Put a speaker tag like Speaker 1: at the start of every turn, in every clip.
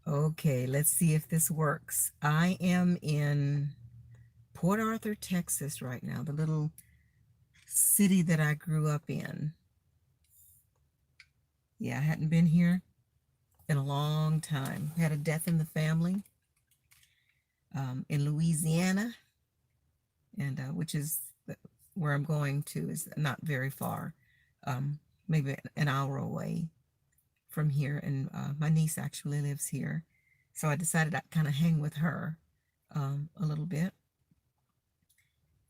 Speaker 1: Okay, let's see if this works. I am in Port Arthur, Texas right now, the little city that I grew up in. Yeah, I hadn't been here in a long time. Had a death in the family in Louisiana, and which is where I'm going to is not very far, um, maybe an hour away from here. And my niece actually lives here, so I decided I'd kind of hang with her a little bit.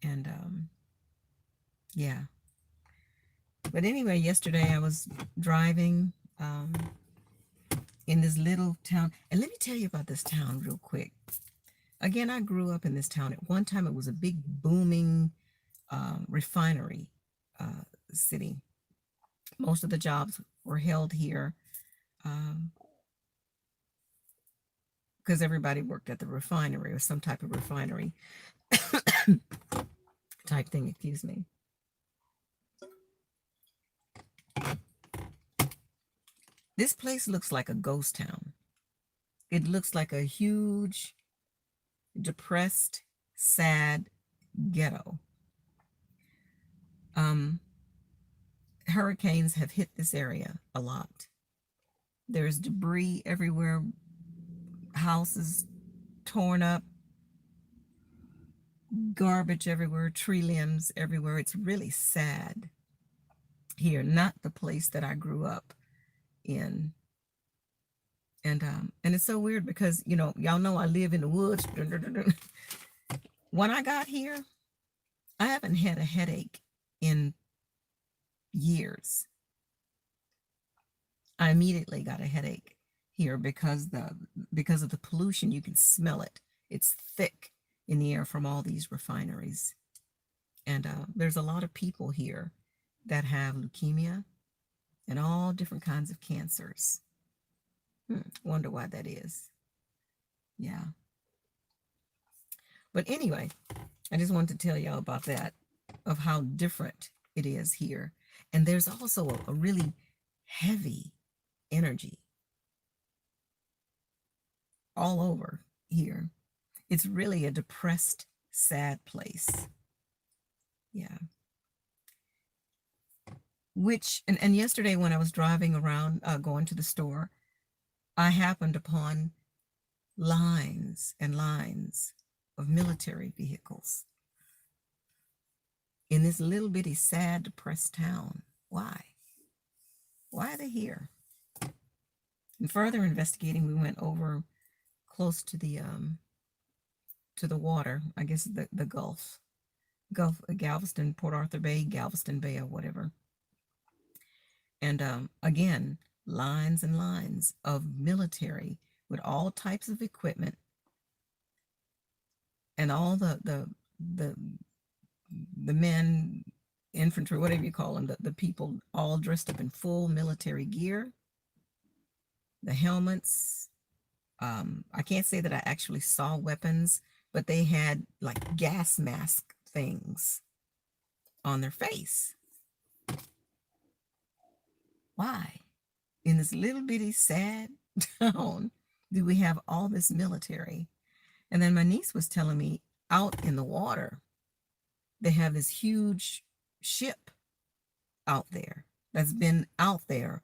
Speaker 1: And yeah, but anyway, yesterday I was driving in this little town, and let me tell you about this town real quick. Again, I grew up in this town. At one time, it was a big booming refinery city. Most of the jobs were held here because everybody worked at the refinery or some type of refinery type thing. Excuse me. This place looks like a ghost town. It looks like a huge, depressed, sad ghetto. Um, Hurricanes have hit this area a lot. There's debris everywhere, houses torn up, garbage everywhere, tree limbs everywhere. It's really sad here, not the place that I grew up in. And it's so weird because y'all know I live in the woods. When I got here, I haven't had a headache in years. I immediately got a headache here because of the pollution. You can smell it. It's thick in the air from all these refineries. And there's a lot of people here that have leukemia and all different kinds of cancers. Wonder why that is. Yeah. But anyway, I just wanted to tell y'all about that, of how different it is here. And there's also a really heavy energy all over here. It's really a depressed, sad place. Yeah. And yesterday when I was driving around, going to the store, I happened upon lines and lines of military vehicles in this little bitty, sad, depressed town. Why? Why are they here? In further investigating, we went over close to the water, I guess the Gulf, Galveston, Port Arthur Bay, Galveston Bay, or whatever. And again, lines and lines of military with all types of equipment and all the men, infantry, whatever you call them, the people all dressed up in full military gear, the helmets. I can't say that I actually saw weapons, but they had like gas mask things on their face. Why? In this little bitty sad town do we have all this military? And then my niece was telling me out in the water, they have this huge ship out there that's been out there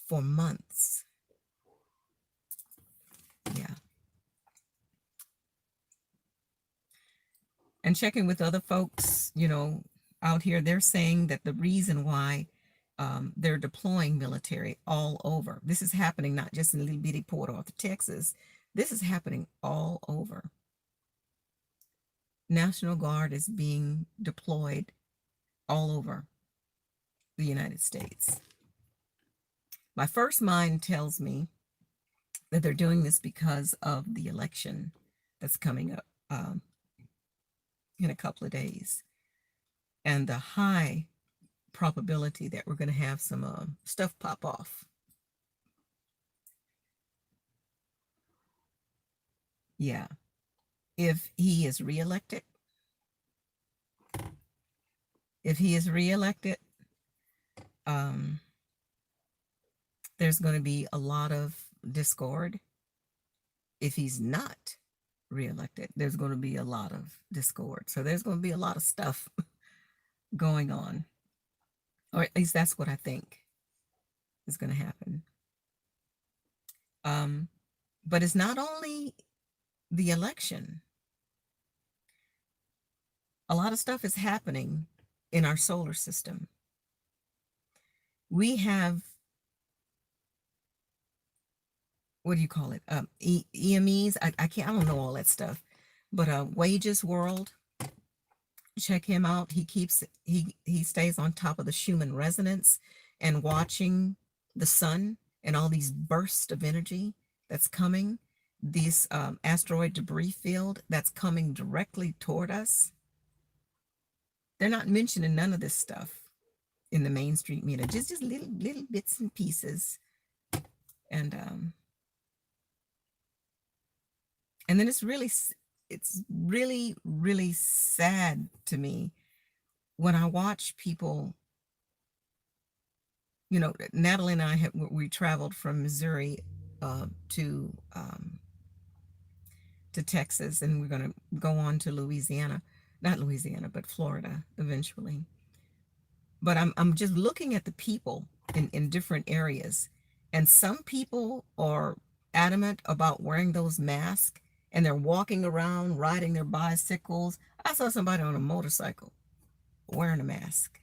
Speaker 1: for months. Yeah. And checking with other folks, out here, they're saying that the reason why they're deploying military all over, this is happening not just in little bitty Port Arthur, Texas, this is happening all over. National Guard is being deployed all over the United States. My first mind tells me that they're doing this because of the election that's coming up in a couple of days, and the high probability that we're going to have some stuff pop off. Yeah. If he is reelected, there's going to be a lot of discord if he's not reelected, there's going to be a lot of discord. So there's going to be a lot of stuff going on, or at least that's what I think is going to happen. But it's not only the election. A lot of stuff is happening in our solar system. We have, what do you call it? EMEs. I don't know all that stuff. But Wages World, check him out. He stays on top of the Schumann resonance and watching the sun and all these bursts of energy that's coming, this asteroid debris field that's coming directly toward us. They're not mentioning none of this stuff in the mainstream media, just little bits and pieces. And then it's really sad to me when I watch people. You know, Natalie and I we traveled from Missouri to Texas, and we're going to go on to Louisiana, not Louisiana, but Florida eventually. But I'm just looking at the people in different areas, and some people are adamant about wearing those masks, and they're walking around riding their bicycles. I saw somebody on a motorcycle wearing a mask.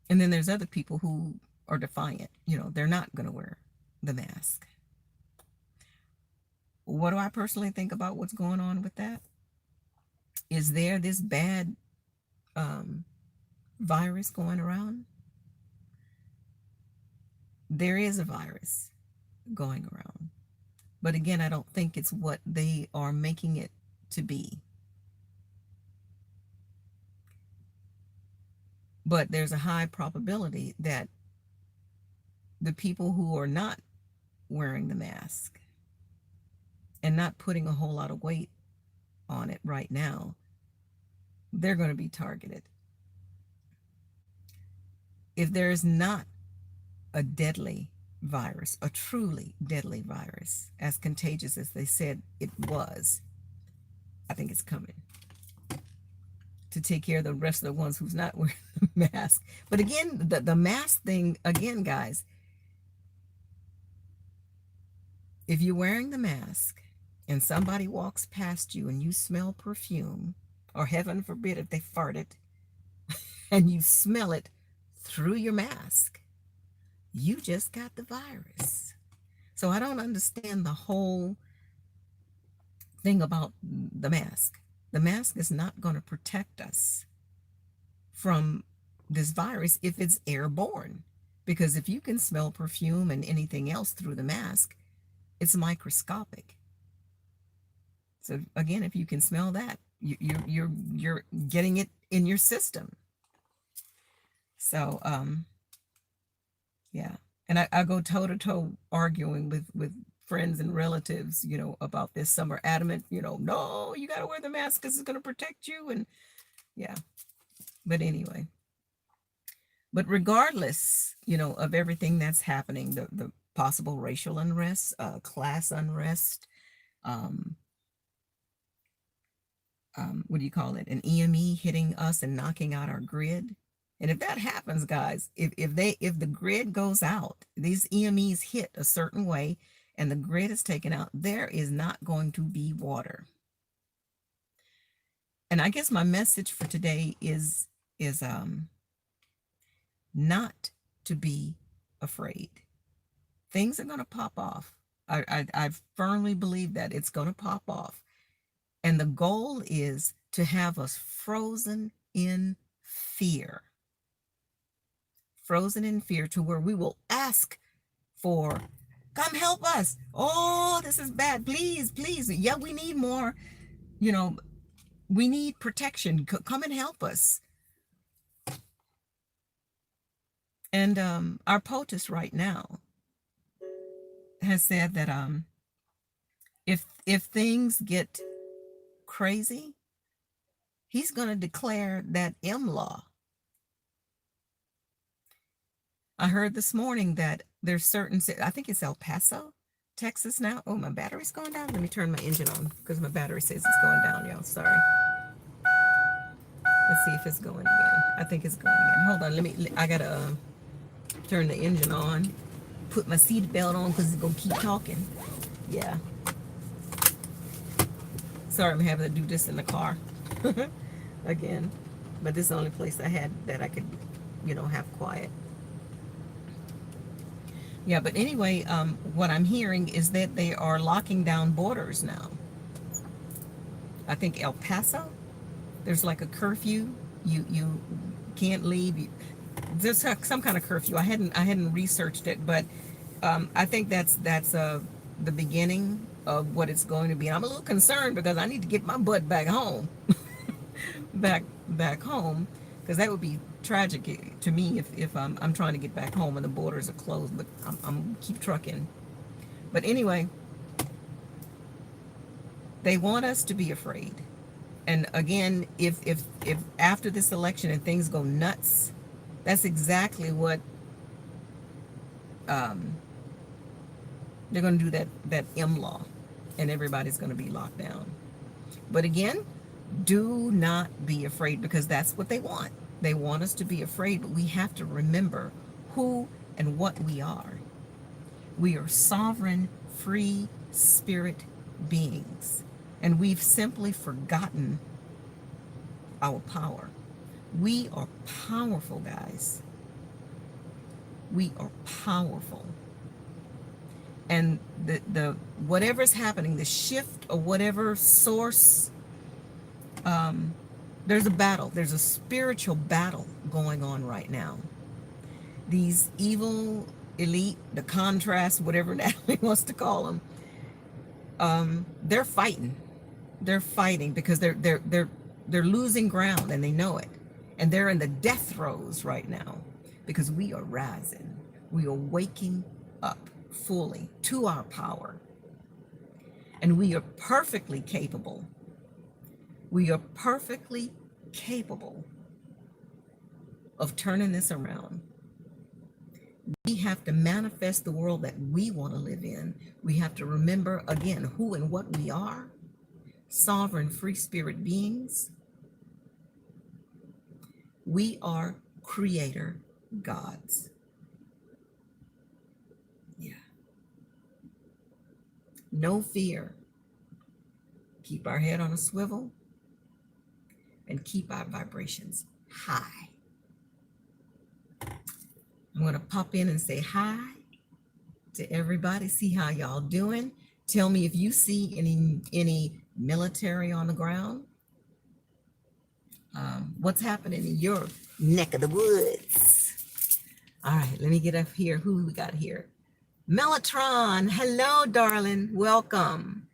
Speaker 1: And then there's other people who are defiant. You know, they're not going to wear the mask. What do I personally think about what's going on with that? Is there this bad virus going around? There is a virus going around. But again, I don't think it's what they are making it to be. But there's a high probability that the people who are not wearing the mask and not putting a whole lot of weight on it right now, they're going to be targeted. If there is not a deadly virus, a truly deadly virus, as contagious as they said it was, I think it's coming to take care of the rest of the ones who's not wearing the mask. But again, the mask thing, again, guys, if you're wearing the mask and somebody walks past you and you smell perfume, or heaven forbid if they farted, and you smell it through your mask, you just got the virus. So I don't understand the whole thing about the mask. The mask is not going to protect us from this virus if it's airborne. Because if you can smell perfume and anything else through the mask, it's microscopic. So again, if you can smell that, you're getting it in your system. So yeah. And I go toe to toe arguing with friends and relatives, you know, about this. Some are adamant, you know, no, you got to wear the mask because it's going to protect you. And yeah, but anyway, but regardless, you know, of everything that's happening, the possible racial unrest, class unrest, what do you call it? An EME hitting us and knocking out our grid. And if that happens, guys, if the grid goes out, these EMEs hit a certain way, and the grid is taken out, there is not going to be water. And I guess my message for today is not to be afraid. Things are going to pop off. I firmly believe that it's going to pop off. And the goal is to have us frozen in fear. Frozen in fear to where we will ask for, come help us. Oh, this is bad. Please, please. Yeah, we need more, you know, we need protection. Come and help us. And our POTUS right now has said that if things get crazy, he's going to declare that M law. I heard this morning that there's certain, I think it's El Paso, Texas now. Oh, my battery's going down. Let me turn my engine on because my battery says it's going down, y'all. Sorry. Let's see if it's going again. I think it's going again. Hold on. I gotta turn the engine on. Put my seat belt on because it's gonna keep talking. Yeah. Sorry, I'm having to do this in the car again. But this is the only place I had that I could, have quiet. Yeah, but anyway, what I'm hearing is that they are locking down borders now. I think El Paso, there's like a curfew. You can't leave. There's some kind of curfew. I hadn't researched it, but I think that's the beginning of what it's going to be. And I'm a little concerned because I need to get my butt back home, back home, because that would be tragic to me if I'm trying to get back home and the borders are closed. But I'm keep trucking. But anyway, they want us to be afraid. And again, if after this election and things go nuts, that's exactly what they're going to do, that M law, and everybody's going to be locked down. But again, do not be afraid, because that's what they want. They want us to be afraid, but we have to remember who and what we are. We are sovereign, free spirit beings, and we've simply forgotten our power. We are powerful, guys. We are powerful. And the whatever's happening, the shift or whatever source, there's a battle. There's a spiritual battle going on right now. These evil elite, the contrast, whatever Natalie wants to call them, they're fighting. They're fighting because they're losing ground, and they know it. And they're in the death throes right now, because we are rising. We are waking up fully to our power. And we are perfectly capable. We are perfectly capable of turning this around. We have to manifest the world that we want to live in. We have to remember, again, who and what we are. Sovereign, free spirit beings. We are creator gods. Yeah. No fear. Keep our head on a swivel and keep our vibrations high. I'm going to pop in and say hi to everybody. See how y'all doing. Tell me if you see any military on the ground. What's happening in your neck of the woods? All right, let me get up here. Who we got here? Mellotron, hello, darling. Welcome.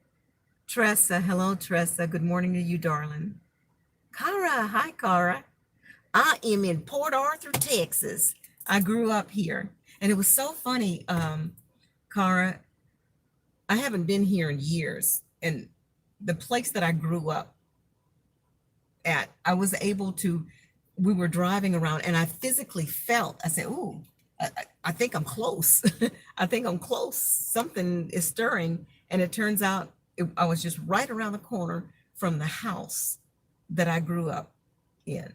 Speaker 1: Tressa, hello, Tressa. Good morning to you, darling. Cara, hi, Cara. I am in Port Arthur, Texas. I grew up here, and it was so funny, Cara. I haven't been here in years, and the place that I grew up at, I was able to, we were driving around, and I physically felt, I said, ooh, I think I'm close. I think I'm close. Something is stirring. And it turns out I was just right around the corner from the house that I grew up in.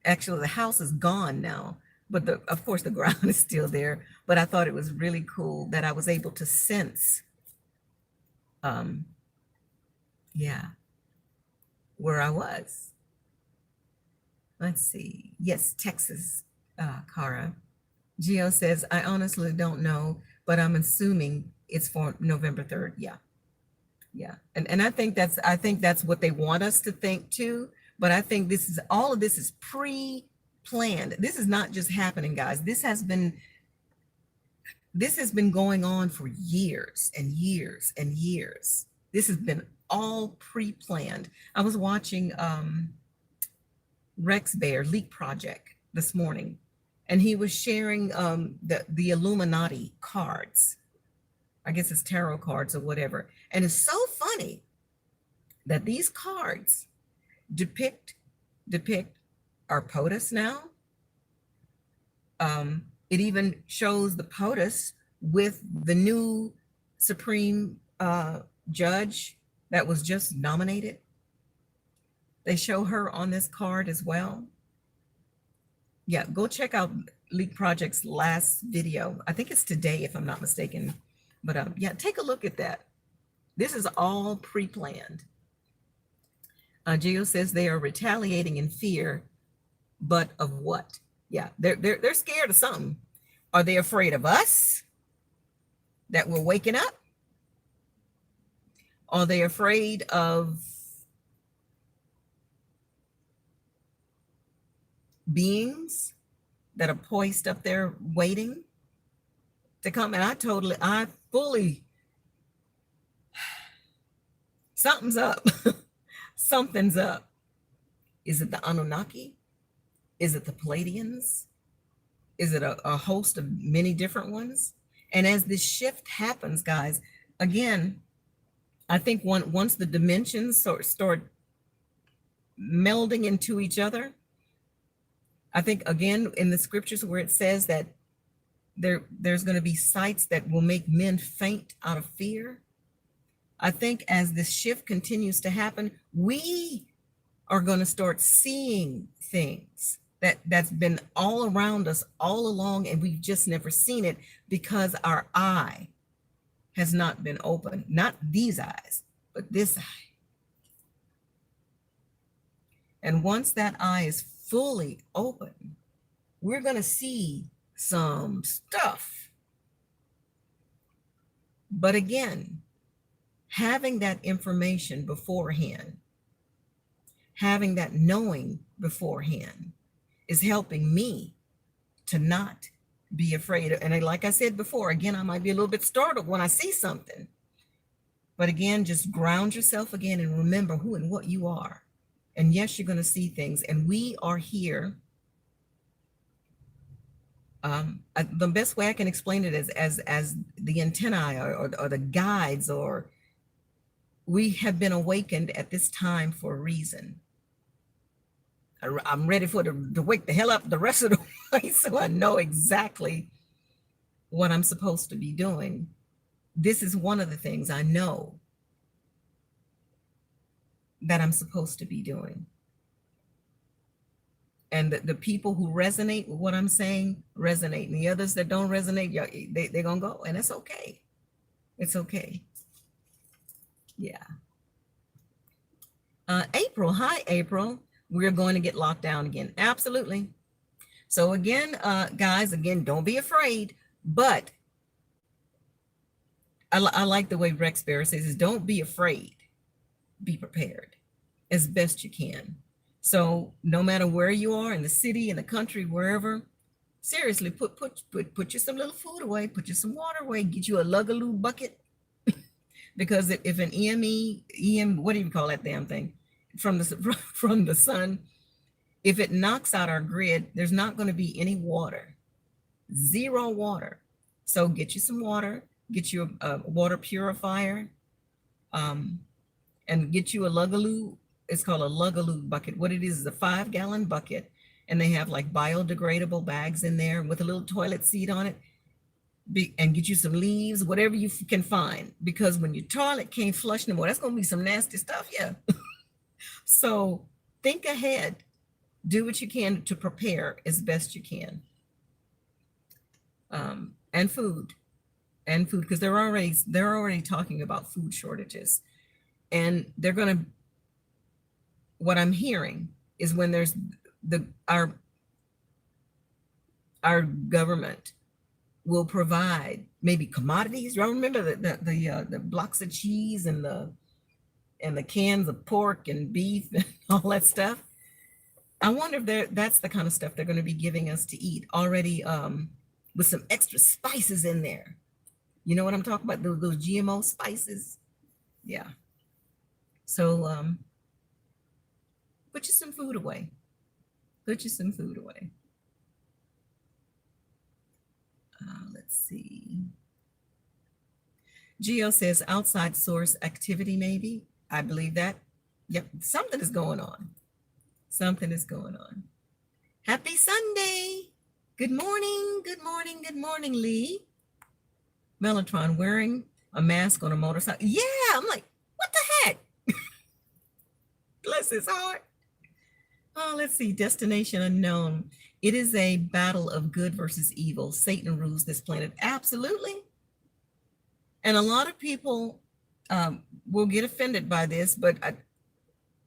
Speaker 1: Actually, the house is gone now, but of course the ground is still there. But I thought it was really cool that I was able to sense, where I was. Let's see. Yes, Texas, Cara. Geo says, I honestly don't know, but I'm assuming it's for November 3rd. Yeah. Yeah. And I think that's what they want us to think too. But I think all of this is pre-planned. This is not just happening, guys. This has been going on for years and years and years. This has been all pre-planned. I was watching Rex Bear Leak Project this morning, and he was sharing the Illuminati cards. I guess it's tarot cards or whatever. And it's so funny that these cards depict our POTUS now. It even shows the POTUS with the new Supreme Judge that was just nominated. They show her on this card as well. Yeah, go check out Leak Project's last video. I think it's today, if I'm not mistaken. But yeah, take a look at that. This is all pre-planned. Geo says they are retaliating in fear, but of what? Yeah, they're scared of something. Are they afraid of us that we're waking up? Are they afraid of beings that are poised up there waiting to come? And I fully, something's up. Something's up. Is it the Anunnaki? Is it the Palladians? Is it a host of many different ones? And as this shift happens, guys, again, I think once the dimensions start melding into each other, I think, again, in the scriptures where it says that there's going to be sights that will make men faint out of fear. I think as this shift continues to happen, we are going to start seeing things that's been all around us all along, and we've just never seen it because our eye has not been open. Not these eyes, but this eye. And once that eye is fully open, we're going to see some stuff. But again, having that information beforehand, having that knowing beforehand is helping me to not be afraid. And like I said before, again, I might be a little bit startled when I see something. But again, just ground yourself again and remember who and what you are. And yes, you're going to see things. And we are here. The best way I can explain it is as the antennae or the guides, or we have been awakened at this time for a reason. I'm ready for to wake the hell up the rest of the way so I know exactly what I'm supposed to be doing. This is one of the things I know that I'm supposed to be doing. And the people who resonate with what I'm saying resonate. And the others that don't resonate, they're going to go. And that's okay. It's okay. Yeah. April. Hi, April. We're going to get locked down again. Absolutely. So again, guys, again, don't be afraid. But I like the way Rex Bear says is don't be afraid. Be prepared as best you can. So no matter where you are in the city, in the country, wherever, seriously, put you some little food away, put you some water away, get you a Lugaloo bucket. Because if an EM, what do you call that damn thing? From the sun, if it knocks out our grid, there's not going to be any water, zero water. So get you some water, get you a water purifier, and get you a Lugaloo. It's called a Lugaloo bucket. What it is a 5-gallon bucket, and they have like biodegradable bags in there with a little toilet seat on it. And get you some leaves, whatever you can find, because when your toilet can't flush no more, that's going to be some nasty stuff. Yeah. So think ahead, do what you can to prepare as best you can. And food, because they're already talking about food shortages, and they're going to, what I'm hearing is when there's our government will provide maybe commodities. You remember the blocks of cheese and the cans of pork and beef and all that stuff. I wonder if that's the kind of stuff they're going to be giving us to eat already, with some extra spices in there. You know what I'm talking about? Those GMO spices. Yeah. So put you some food away. Put you some food away. Let's see. Geo says outside source activity, maybe. I believe that. Yep, something is going on. Something is going on. Happy Sunday. Good morning, good morning, good morning, Lee. Mellotron wearing a mask on a motorcycle. Yeah, I'm like, what the heck? Bless his heart. Oh, let's see. Destination unknown. It is a battle of good versus evil. Satan rules this planet. Absolutely. And a lot of people will get offended by this, but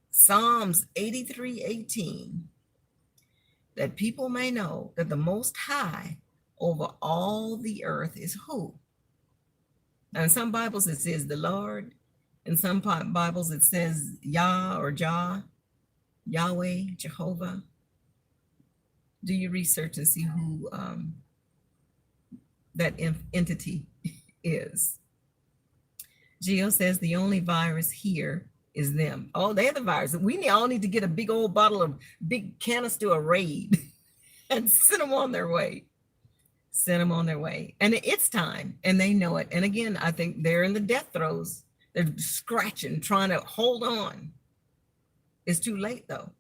Speaker 1: Psalms 83:18, that people may know that the Most High over all the earth is who? Now, in some Bibles, it says the Lord. In some Bibles, it says Yah or Jah, Yahweh, Jehovah. Do your research and see who that entity is. Geo says the only virus here is them. Oh, they're the virus. We all need to get a big old bottle of big canister of Raid and send them on their way. Send them on their way. And it's time, and they know it. And again, I think they're in the death throes. They're scratching, trying to hold on. It's too late, though.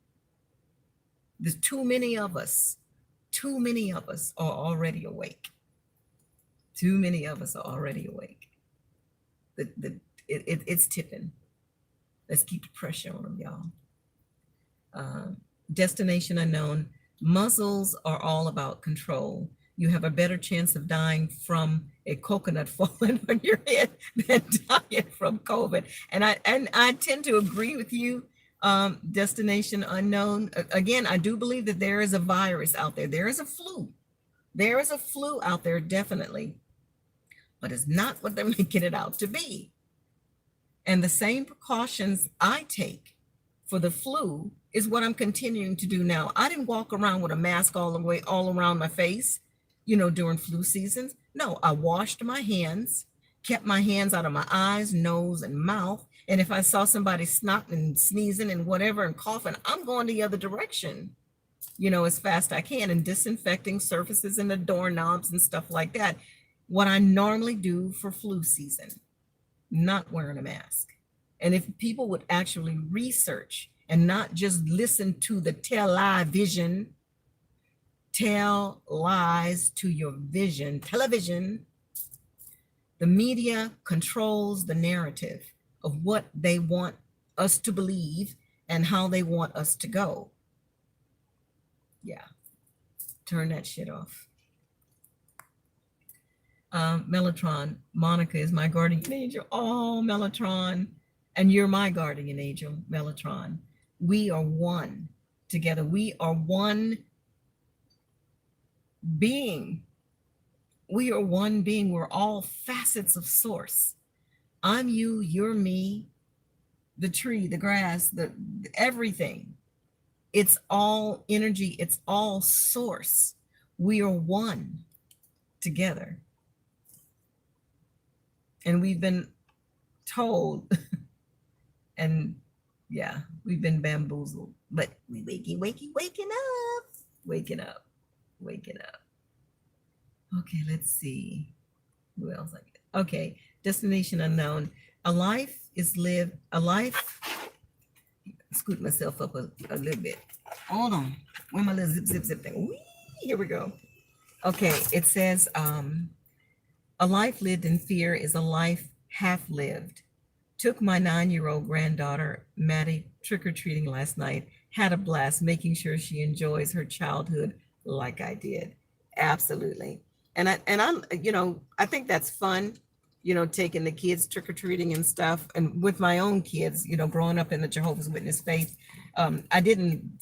Speaker 1: There's too many of us. Too many of us are already awake. Too many of us are already awake. It's tipping. Let's keep the pressure on them, y'all. Destination unknown. Muzzles are all about control. You have a better chance of dying from a coconut falling on your head than dying from COVID. And I tend to agree with you. Destination unknown. Again, I do believe that there is a virus out there. There is a flu. There is a flu out there, definitely. But it's not what they're making it out to be. And the same precautions I take for the flu is what I'm continuing to do now. I didn't walk around with a mask all around my face, during flu seasons. No, I washed my hands, kept my hands out of my eyes, nose, and mouth. And if I saw somebody snotting and sneezing and whatever and coughing, I'm going the other direction, as fast as I can, and disinfecting surfaces and the doorknobs and stuff like that. What I normally do for flu season, not wearing a mask. And if people would actually research and not just listen to the tell lies to your vision, television, the media controls the narrative of what they want us to believe and how they want us to go. Yeah, turn that shit off. Mellotron, Monica is my guardian angel. Oh, Mellotron. And you're my guardian angel, Mellotron. We are one together. We are one being. We are one being. We're all facets of source. I'm you, you're me, the tree, the grass, the everything. It's all energy. It's all source. We are one together. And we've been told, and yeah, we've been bamboozled, but we waking up. Okay, let's see. Who else? Okay, destination unknown. A life, scoot myself up a little bit. Hold on. Where my little zip thing? Whee, here we go. Okay, it says, a life lived in fear is a life half lived. Took my 9-year-old granddaughter, Maddie, trick-or-treating last night. Had a blast, making sure she enjoys her childhood like I did. Absolutely. And I'm, I think that's fun, taking the kids trick-or-treating and stuff. And with my own kids, growing up in the Jehovah's Witness faith, I didn't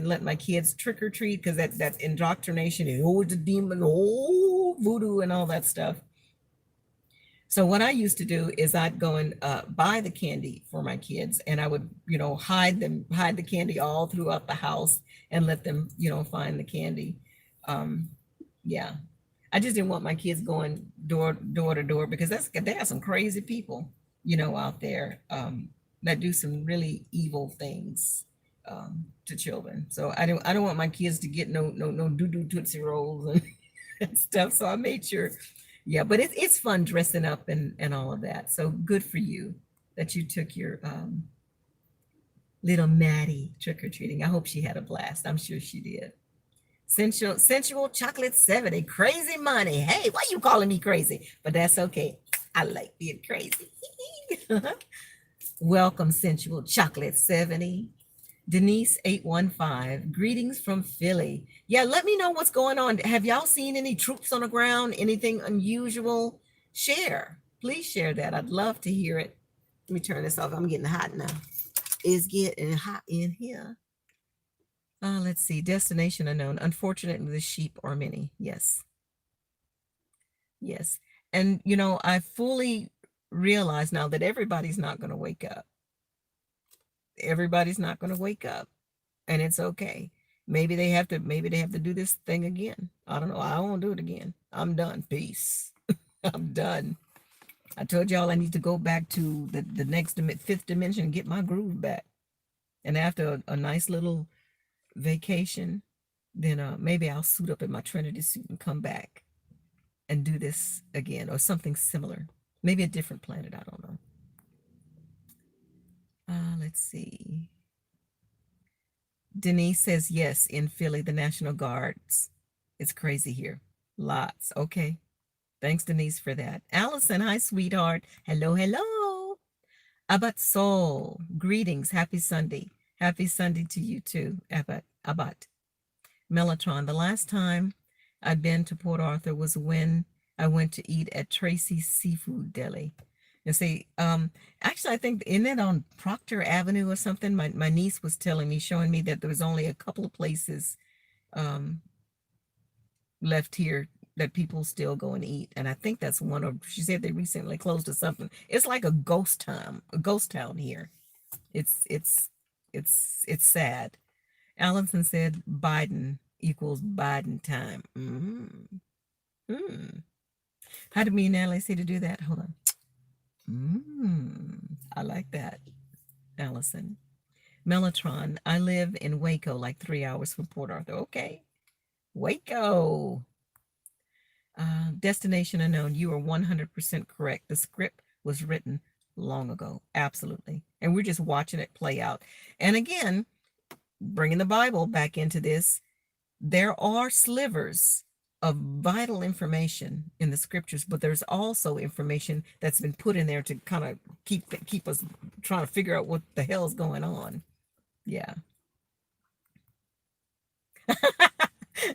Speaker 1: let my kids trick-or-treat because that's indoctrination and the demon, voodoo and all that stuff. So what I used to do is I'd go and buy the candy for my kids, and I would, hide the candy all throughout the house and let them, find the candy. Yeah, I just didn't want my kids going door to door because they have some crazy people, out there that do some really evil things to children. So I don't want my kids to get no doo-doo Tootsie Rolls and stuff. So I made sure. Yeah, but it's fun dressing up and all of that. So good for you that you took your little Maddie trick-or-treating. I hope she had a blast. I'm sure she did. Sensual chocolate 70. Crazy money. Hey, why you calling me crazy? But that's okay. I like being crazy. Welcome, sensual chocolate 70. Denise 815. Greetings from Philly. Yeah, let me know what's going on. Have y'all seen any troops on the ground? Anything unusual? Share. Please share that. I'd love to hear it. Let me turn this off. I'm getting hot now. It's getting hot in here. Let's see. Destination unknown. Unfortunately, the sheep are many. Yes. Yes. And, I fully realize now that everybody's not going to wake up. Everybody's not going to wake up. And it's okay. Maybe they have to do this thing again. I don't know. I won't do it again. I'm done. Peace. I'm done. I told y'all I need to go back to the next fifth dimension and get my groove back. And after a nice little vacation, then maybe I'll suit up in my Trinity suit and come back and do this again or something similar. Maybe a different planet. I don't know. Let's see. Denise says yes, in Philly, the National Guards. It's crazy here. Lots. Okay. Thanks, Denise, for that. Allison, hi, sweetheart. Hello, hello. Abat Soul, greetings. Happy Sunday. Happy Sunday to you too, Abat. Mellotron, the last time I'd been to Port Arthur was when I went to eat at Tracy's Seafood Deli. And see, actually, I think, isn't it on Proctor Avenue or something? My niece was telling me, showing me that there was only a couple of places left here that people still go and eat. And I think that's one of, she said they recently closed or something. It's like a ghost town here. It's sad. Allison said Biden equals Biden time. How did me and Natalie say to do that? Hold on. I like that, Allison. Mellotron, I live in Waco, like 3 hours from Port Arthur. Okay. Waco. Destination unknown. You are 100% correct. The script was written long ago. Absolutely. And we're just watching it play out. And again, bringing the Bible back into this, there are slivers of vital information in the scriptures, but there's also information that's been put in there to kind of keep us trying to figure out what the hell's going on. Yeah.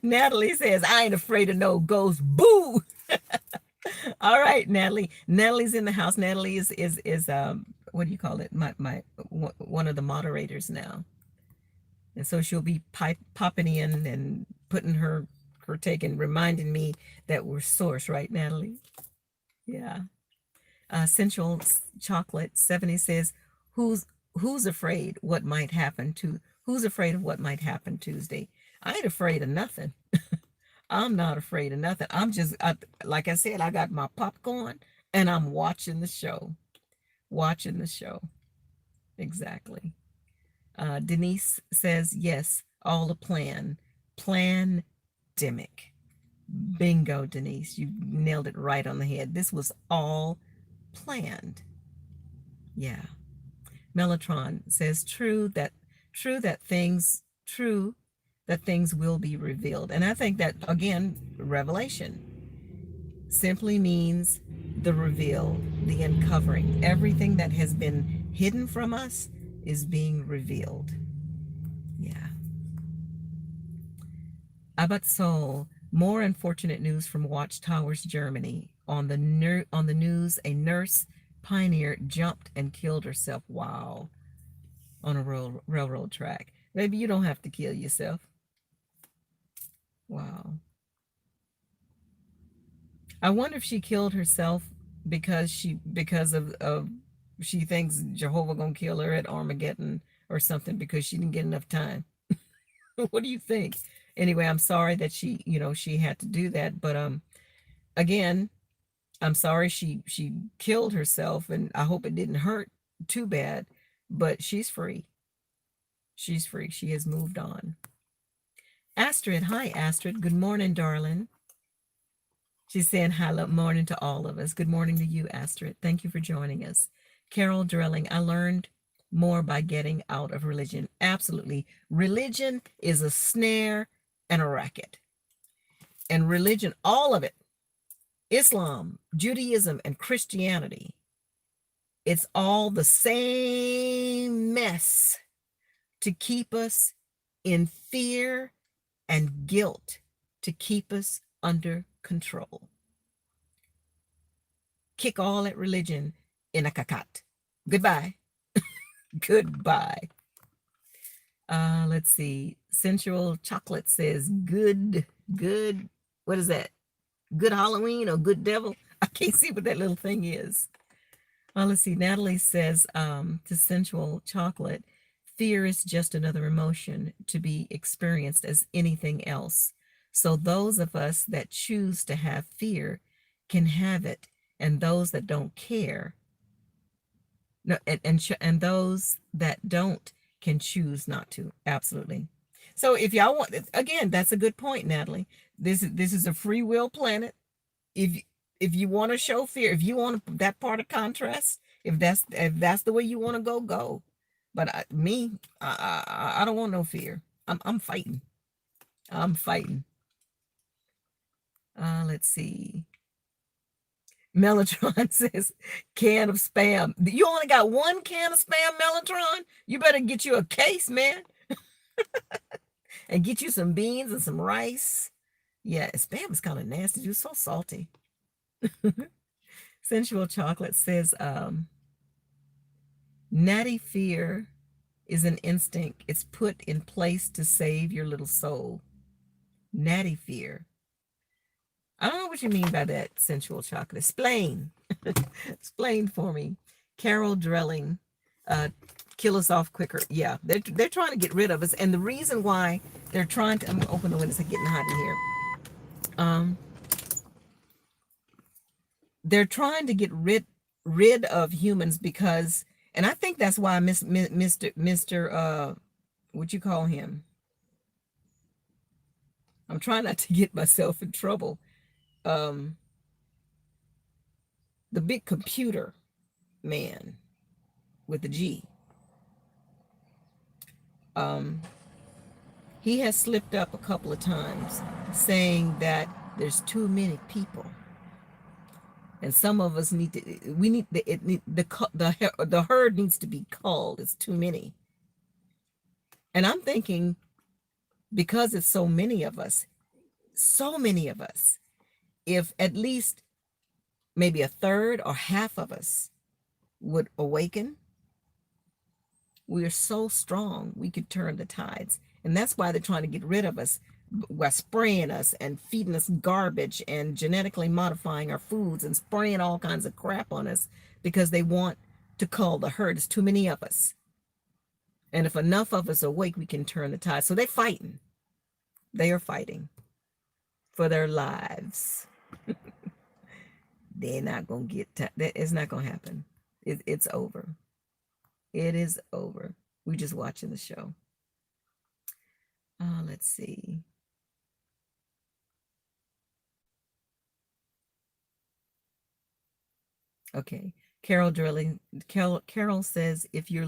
Speaker 1: Natalie says, I ain't afraid of no ghost. Boo. All right, Natalie. Natalie's in the house. Natalie is what do you call it? My one of the moderators now. And so she'll be popping in and putting her take and reminding me that we're source, right, Natalie? Yeah. Sensual Chocolate 70 says, who's afraid what might happen to who's afraid of what might happen Tuesday? I ain't afraid of nothing. I'm not afraid of nothing. I'm just like I said, I got my popcorn and I'm watching the show. Watching the show. Exactly. Denise says, yes, all a plan. Plandemic. Bingo, Denise. You nailed it right on the head. This was all planned. Yeah. Mellotron says, true that things will be revealed. And I think that, again, revelation simply means the reveal, the uncovering. Everything that has been hidden from us is being revealed. Yeah. Abat Soul, more unfortunate news from Watchtowers, Germany. On the news, a nurse pioneer jumped and killed herself. Wow. On a railroad track. Maybe you don't have to kill yourself. Wow. I wonder if she killed herself because of she thinks Jehovah gonna kill her at Armageddon or something because she didn't get enough time. What do you think? Anyway, I'm sorry that she had to do that, but again, I'm sorry she killed herself, and I hope it didn't hurt too bad, but she's free. She's free. She has moved on. Astrid, hi Astrid. Good morning, darling. She's saying hello morning to all of us. Good morning to you, Astrid. Thank you for joining us. Carol Drilling, I learned more by getting out of religion. Absolutely. Religion is a snare and a racket. And religion, all of it, Islam, Judaism, and Christianity, it's all the same mess to keep us in fear and guilt, to keep us under control. Kick all that religion in a cacat. Goodbye. Goodbye. Let's see. Sensual Chocolate says, good. What is that? Good Halloween or good devil? I can't see what that little thing is. Let's see. Natalie says to Sensual Chocolate, fear is just another emotion to be experienced as anything else. So those of us that choose to have fear can have it, and those that don't care, no, and those that don't can choose not to. Absolutely. So if y'all want, again, that's a good point, Natalie. This is a free will planet. If you want to show fear, if you want that part of contrast, if that's the way you want to go. But I don't want no fear. I'm fighting. I'm fighting. Let's see. Mellotron says, can of spam. You only got one can of spam, Mellotron? You better get you a case, man. And get you some beans and some rice. Yeah, spam is kind of nasty. It's so salty. Sensual Chocolate says, natty fear is an instinct. It's put in place to save your little soul. Natty fear. I don't know what you mean by that, Sensual Chocolate. Explain. Explain for me. Carol Drilling, kill us off quicker. Yeah, they're trying to get rid of us. And the reason why they're trying to, I'm going to open the windows, it's getting hot in here. They're trying to get rid of humans because, and I think that's why Mr. What you call him? I'm trying not to get myself in trouble. The big computer man with the G. He has slipped up a couple of times saying that there's too many people. And some of us need to, the herd needs to be culled. It's too many. And I'm thinking, because it's so many of us, if at least maybe a third or half of us would awaken, we are so strong, we could turn the tides. And that's why they're trying to get rid of us by spraying us and feeding us garbage and genetically modifying our foods and spraying all kinds of crap on us because they want to cull the herd. It's too many of us. And if enough of us awake, we can turn the tide. So they're fighting. They are fighting for their lives. They're not going to get, it's not going to happen. It's over. It is over. We're just watching the show. Let's see. Okay. Carol says, if you were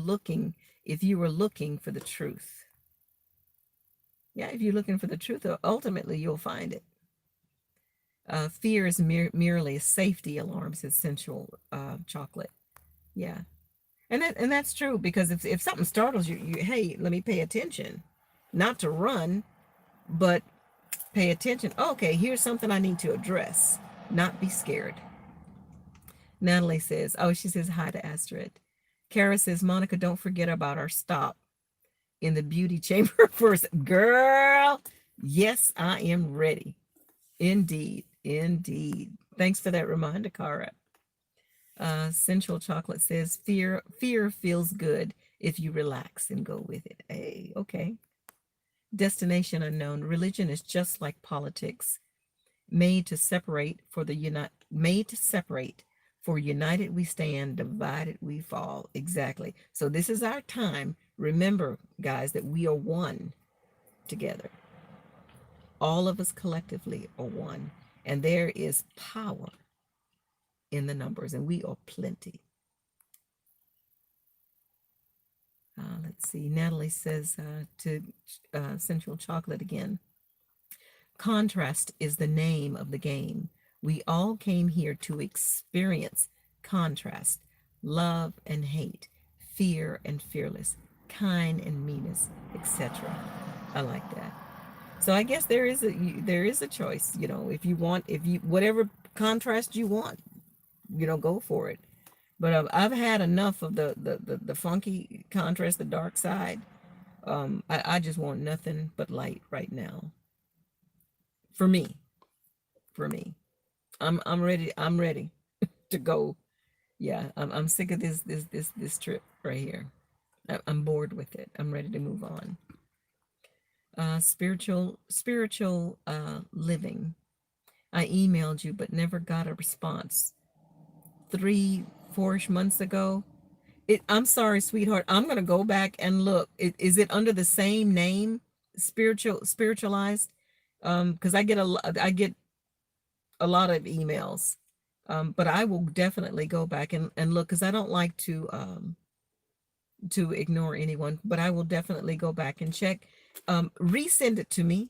Speaker 1: looking for the truth. Yeah, if you're looking for the truth, ultimately you'll find it. Fear is merely a safety alarm, says Sensual Chocolate. Yeah. And that's true, because if something startles you, hey, let me pay attention. Not to run, but pay attention. Okay, here's something I need to address. Not be scared. Natalie says, she says hi to Astrid. Kara says, Monica, don't forget about our stop in the beauty chamber first. Girl, yes, I am ready. Indeed. Thanks for that reminder, Kara. Sensual Chocolate says, fear feels good if you relax and go with it. Hey, okay. Destination unknown. Religion is just like politics, made to separate. For united we stand, divided we fall. Exactly. So this is our time. Remember, guys, that we are one together. All of us collectively are one, and there is power in the numbers, and we are plenty. Let's see. Natalie says to Sensual Chocolate again, Contrast is the name of the game. We all came here to experience contrast, love and hate, fear and fearless, kind and meanness, etc. I like that. So I guess there is a choice, you know, if you want, if you whatever contrast you want, you know, go for it. But I've had enough of the funky contrast, the dark side. I just want nothing but light right now. For me, for me, I'm ready. I'm ready to go. Yeah, I'm sick of this trip right here. I'm bored with it. I'm ready to move on. Spiritual living. I emailed you but never got a response. 3 4 months ago. I'm sorry, sweetheart. I'm gonna go back and look. Is it under the same name, spiritualized? Because I get a lot of emails. But I will definitely go back and look because I don't like to ignore anyone. But I will definitely go back and check. Resend it to me.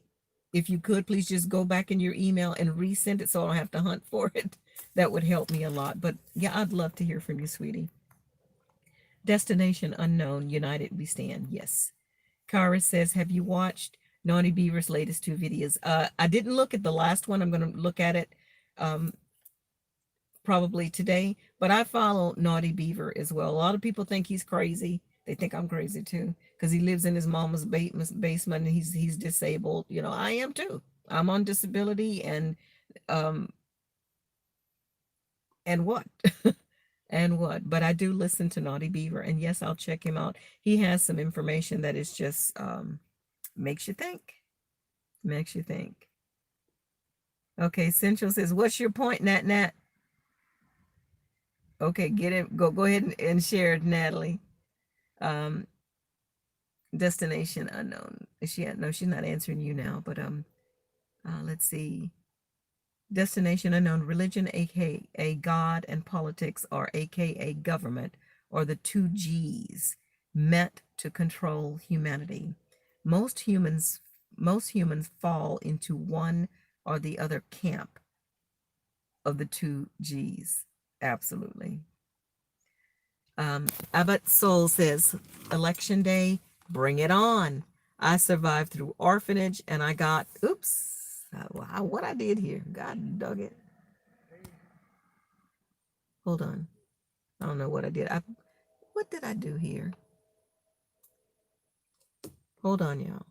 Speaker 1: If you could, please just go back in your email and resend it so I don't have to hunt for it. That would help me a lot. But yeah, I'd love to hear from you, sweetie. Destination unknown, united we stand. Yes. Kara says, have you watched Naughty Beaver's latest 2 videos? I didn't look at the last one. I'm going to look at it probably today. But I follow Naughty Beaver as well. A lot of people think he's crazy. They think I'm crazy too because he lives in his mama's basement and he's disabled. You know, I am too. I'm on disability and what? And what? But I do listen to Naughty Beaver, and yes, I'll check him out. He has some information that is just makes you think. Makes you think. Okay, Central says, "What's your point, Nat Nat?" Okay, get it. Go ahead and share it, Natalie. Um, Destination unknown. Is she? No, she's not answering you now. But let's see. Destination unknown. Religion, aka God, and politics, or aka government, or the 2 G's, met to control humanity. Most humans, most humans fall into one or the other camp of the 2 G's. Absolutely. Abbott Soul says, election day, bring it on. I survived through orphanage and I got, oops, what I did here. God dug it. Hold on. I don't know what I did. What did I do here? Hold on, y'all.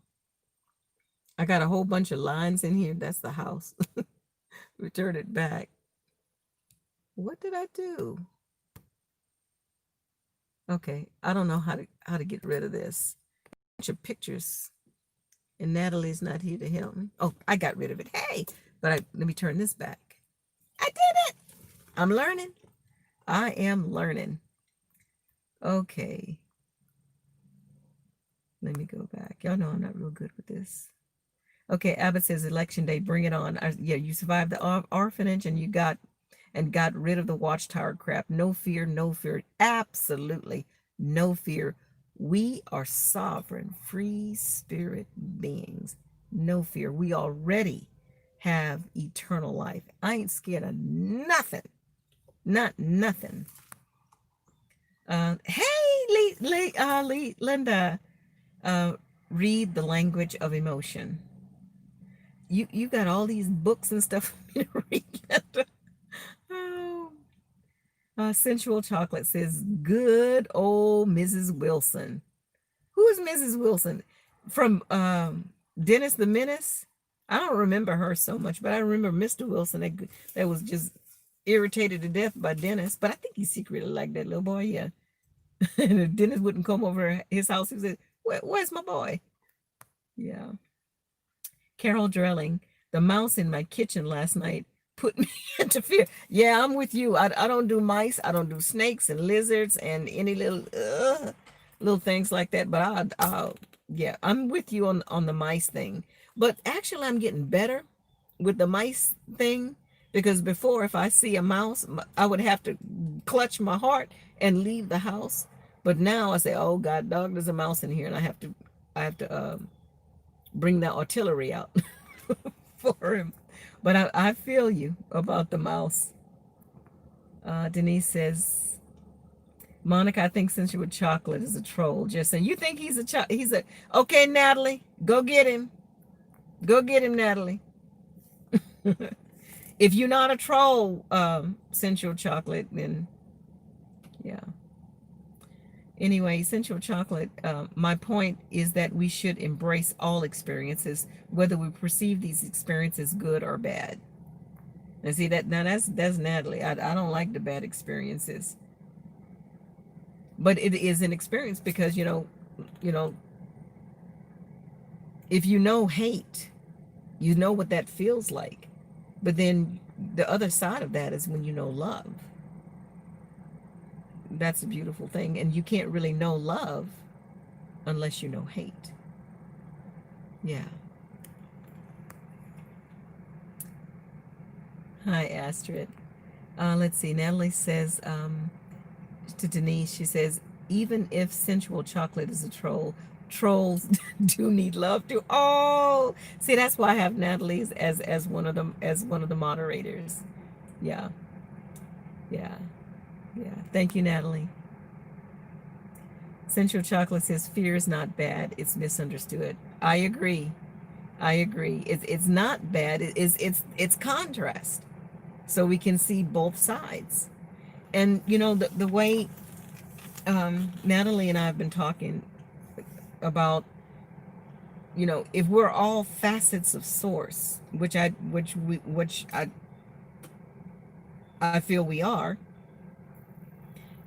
Speaker 1: I got a whole bunch of lines in here. That's the house. Return it back. What did I do? Okay, I don't know how to get rid of this. A bunch of pictures, and Natalie's not here to help me. Oh, I got rid of it. Hey, but let me turn this back. I did it. I'm learning. I am learning. Okay. Let me go back. Y'all know I'm not real good with this. Okay, Abbott says election day, bring it on. Yeah, you survived the orphanage and you got rid of the watchtower crap. No fear, no fear. Absolutely no fear. We are sovereign, free spirit beings. No fear. We already have eternal life. I ain't scared of nothing. Not nothing. Hey, Linda. Read the language of emotion. You got all these books and stuff for me to read, Linda. Oh. Sensual Chocolate says, good old Mrs. Wilson. Who is Mrs. Wilson? From Dennis the Menace? I don't remember her so much, but I remember Mr. Wilson that was just irritated to death by Dennis. But I think he secretly liked that little boy, yeah. And if Dennis wouldn't come over his house, he said, where's my boy? Yeah. Carol Drilling, the mouse in my kitchen last night put me into fear. Yeah, I'm with you. I don't do mice. I don't do snakes and lizards and any little things like that. But yeah, I'm with you on the mice thing. But actually, I'm getting better with the mice thing because before, if I see a mouse, I would have to clutch my heart and leave the house. But now I say, oh God, dog, there's a mouse in here, and I have to bring the artillery out. for him. But I feel you about the mouse. Denise says, Monica, I think Sensual Chocolate is a troll. Just saying, you think he's a, okay, Natalie, go get him. Go get him, Natalie. If you're not a troll, Sensual Chocolate, then yeah. Anyway, Sensual Chocolate, my point is that we should embrace all experiences, whether we perceive these experiences good or bad. And see that now that's Natalie. I don't like the bad experiences. But it is an experience because if you know hate, you know what that feels like. But then the other side of that is when you know love. That's a beautiful thing. And you can't really know love unless you know hate. Yeah. Hi, Astrid. Let's see. Natalie says to Denise, she says, even if Sensual Chocolate is a troll, trolls do need love too. Oh, see, that's why I have Natalie as one of them, as one of the moderators. Yeah, yeah, yeah. Thank you, Natalie. Sensual Chocolate says fear is not bad; it's misunderstood. I agree. I agree. It's not bad. It's contrast, so we can see both sides. And the way Natalie and I have been talking about, if we're all facets of source, which I feel we are,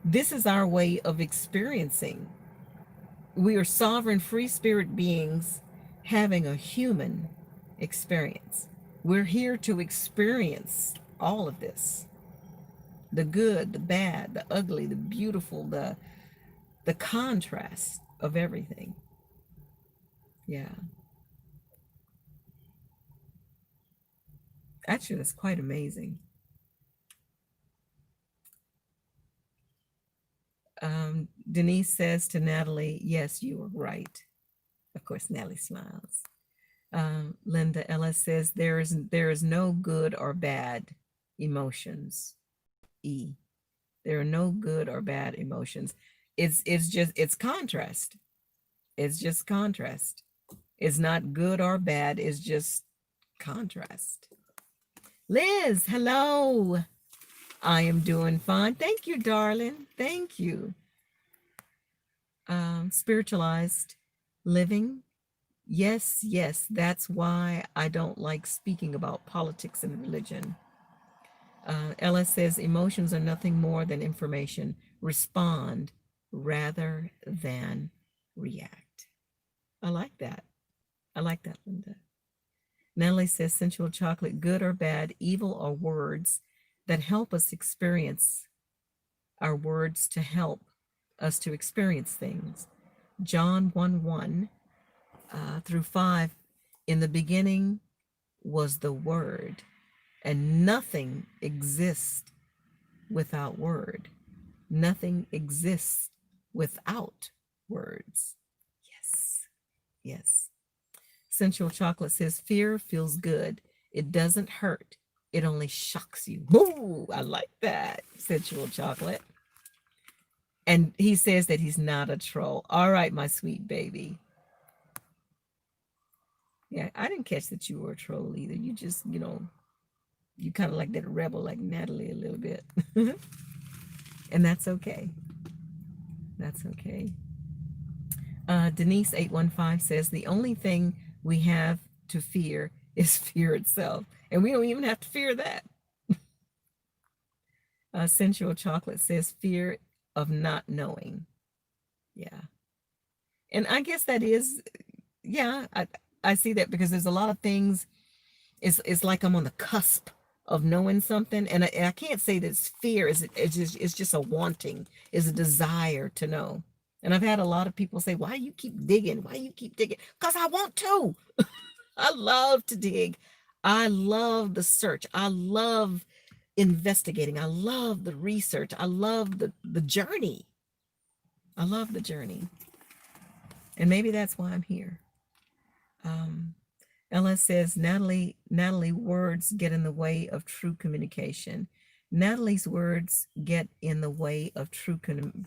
Speaker 1: this is our way of experiencing. We are sovereign free spirit beings having a human experience. We're here to experience all of this. The good, the bad, the ugly, the beautiful, the contrast of everything. Yeah. Actually, that's quite amazing. Denise says to Natalie, yes, you were right. Of course, Natalie smiles. Linda Ellis says, there is no good or bad emotions. E. There are no good or bad emotions. It's contrast. It's just contrast. It's not good or bad. It's just contrast. Liz, hello. I am doing fine. Thank you, darling. Thank you. Spiritualized living. Yes, yes. That's why I don't like speaking about politics and religion. Ella says emotions are nothing more than information. Respond rather than react. I like that. I like that, Linda. Natalie says sensual chocolate, good or bad, evil or words that help us experience our words to help us to experience things. John 1:1 through 5, in the beginning was the Word, and nothing exists without Word. Nothing exists without words. Yes, yes. Sensual chocolate says fear feels good. It doesn't hurt. It only shocks you. Ooh, I like that, sensual chocolate. And he says that he's not a troll. All right, my sweet baby. Yeah, I didn't catch that you were a troll either. You just, you kind of like that rebel like Natalie a little bit. And that's okay. That's okay. Denise 815 says the only thing we have to fear is fear itself. And we don't even have to fear that. Sensual chocolate says fear of not knowing. Yeah. And I guess that is, yeah, I see that because there's a lot of things. It's like I'm on the cusp of knowing something. And I can't say that it's fear. It's just a wanting, is a desire to know. And I've had a lot of people say, why you keep digging? Why you keep digging? Because I want to. I love to dig. I love the search. I love investigating. I love the research. I love the journey. I love the journey. And maybe that's why I'm here. Ella says, Natalie, words get in the way of true communication. Natalie's words get in the way of true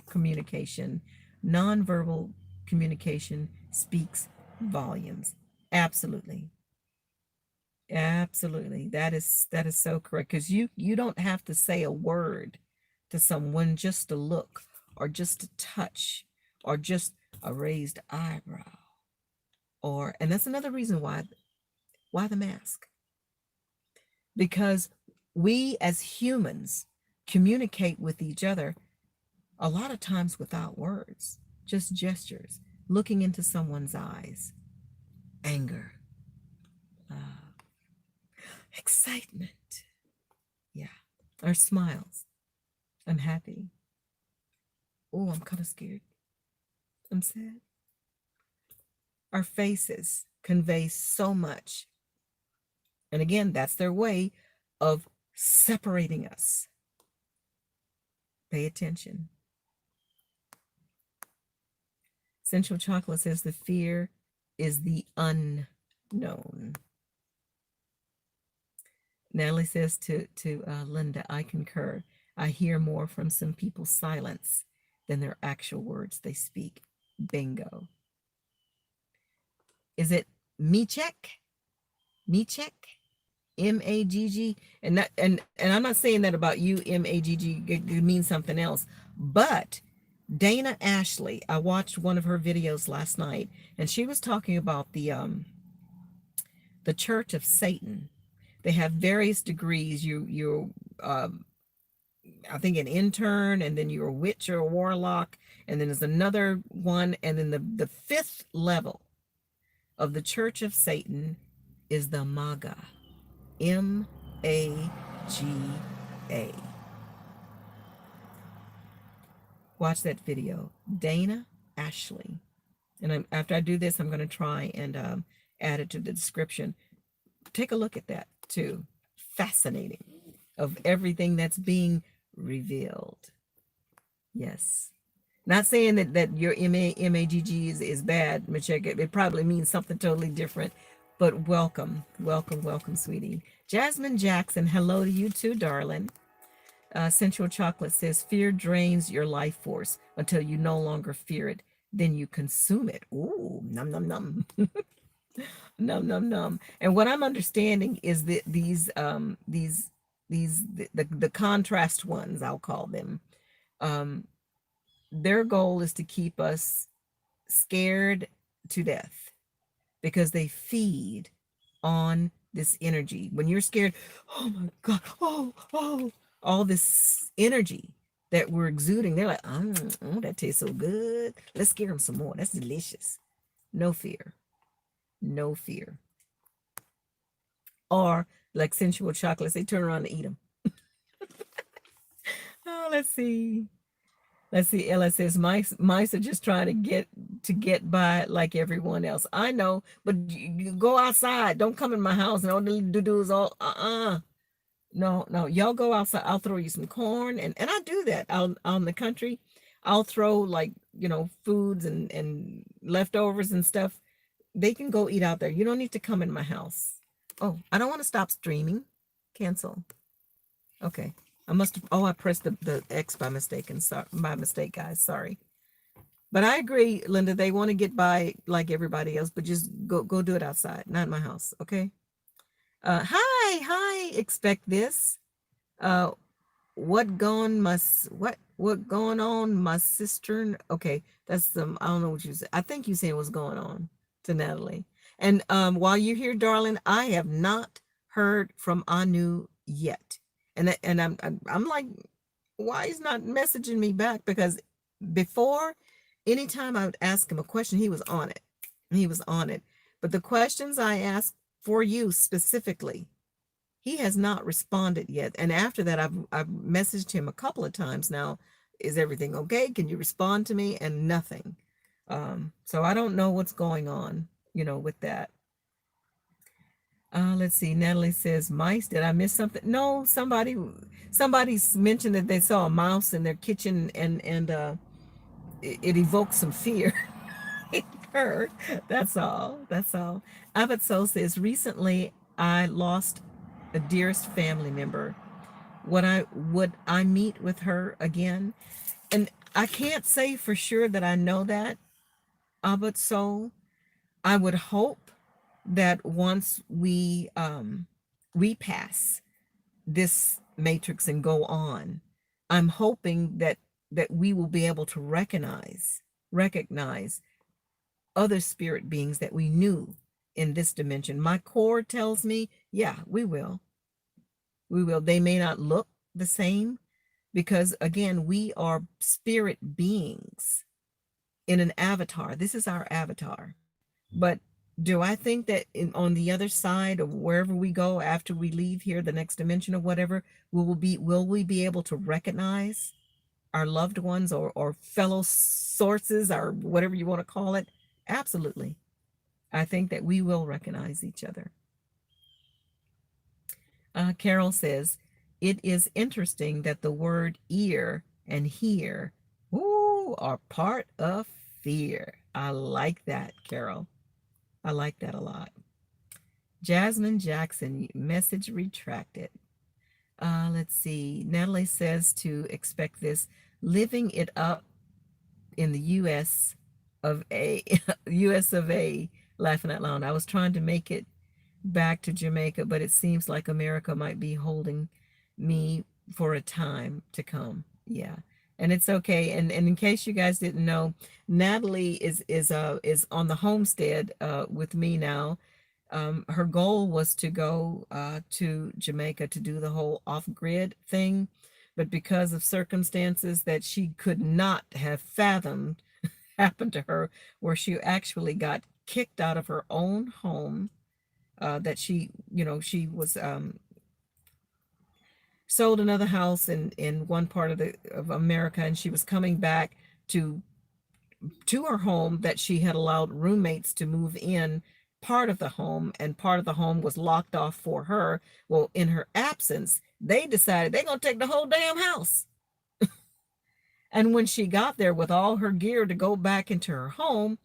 Speaker 1: communication. Nonverbal communication speaks volumes. Absolutely. Absolutely. That is so correct. Because you don't have to say a word to someone, just a look or just a touch or just a raised eyebrow. Or, and that's another reason why the mask? Because we as humans communicate with each other a lot of times without words, just gestures, looking into someone's eyes, anger, excitement, yeah, our smiles. I'm happy. Oh, I'm kind of scared. I'm sad. Our faces convey so much. And again, that's their way of separating us. Pay attention. Central Chocolate says the fear is the unknown. Natalie says to Linda, I concur. I hear more from some people's silence than their actual words they speak. Bingo. Is it Michek? Michek? Magg? And I'm not saying that about you, Magg. It means something else. But Dana Ashley, I watched one of her videos last night, and she was talking about the Church of Satan. They have various degrees. You I think an intern, and then you're a witch or a warlock, and then there's another one, and then the fifth level of the Church of Satan is the MAGA. MAGA. Watch that video. Dana Ashley. And after I do this, I'm going to try and add it to the description. Take a look at that too. Fascinating. Of everything that's being revealed. Yes. Not saying that your MAGG is bad, Michelle. It probably means something totally different. But welcome, sweetie. Jasmine Jackson, hello to you too, darling. Central Chocolate says, fear drains your life force until you no longer fear it. Then you consume it. Ooh, num, num, num. Num, num, num. And what I'm understanding is that the contrast ones, I'll call them, their goal is to keep us scared to death because they feed on this energy. When you're scared, oh my God, all this energy that we're exuding, they're like, oh, that tastes so good. Let's scare them some more. That's delicious. No fear. No fear. Or like sensual chocolates, they turn around and eat them. Oh, let's see. Ella says, mice are just trying to get by like everyone else. I know, but you go outside. Don't come in my house and all the do-dos all, No, y'all go outside. I'll throw you some corn. And I do that out in the country. I'll throw like, foods and leftovers and stuff. They can go eat out there. You don't need to come in my house. Oh, I don't want to stop streaming. Cancel. Okay. I pressed the X by mistake, guys. Sorry. But I agree, Linda, they want to get by like everybody else, but just go do it outside, not in my house. Okay. Hi, expect this. What going on, my sister? Okay, that's I don't know what you said. I think you said what's going on to Natalie. And while you're here, darling, I have not heard from Anu yet. And I'm like, why he's not messaging me back? Because before, anytime I would ask him a question, he was on it. But the questions I asked for you specifically, he has not responded yet. And after that, I've messaged him a couple of times now. Is everything okay? Can you respond to me? And nothing. So I don't know what's going on, with that. Let's see. Natalie says, mice. Did I miss something? No, somebody mentioned that they saw a mouse in their kitchen and it evoked some fear. her. That's all. That's all. Abbott Soul says, recently I lost a dearest family member. Would I meet with her again? And I can't say for sure that I know that, Abbott Soul. I would hope that once we pass this matrix and go on, I'm hoping that we will be able to recognize other spirit beings that we knew in this dimension. My core tells me, yeah, we will. We will. They may not look the same because, again, we are spirit beings in an avatar. This is our avatar. But do I think that on the other side of wherever we go after we leave here, the next dimension or whatever, will we be able to recognize our loved ones or fellow sources or whatever you want to call it? Absolutely. I think that we will recognize each other. Carol says, it is interesting that the word ear and hear are part of fear. I like that, Carol. I like that a lot. Jasmine Jackson, message retracted. Let's see. Natalie says to expect this. Living it up in the U.S. of A. U.S. of A. Laughing out loud. I was trying to make it back to Jamaica, but it seems like America might be holding me for a time to come. Yeah. And it's okay. And in case you guys didn't know, Natalie is on the homestead with me now. Her goal was to go to Jamaica to do the whole off-grid thing, but because of circumstances that she could not have fathomed happened to her, where she actually got kicked out of her own home, that she was sold another house in one part of America, and she was coming back to her home that she had allowed roommates to move in part of the home, and part of the home was locked off for her. Well, in her absence, they decided they're going to take the whole damn house. And when she got there with all her gear to go back into her home,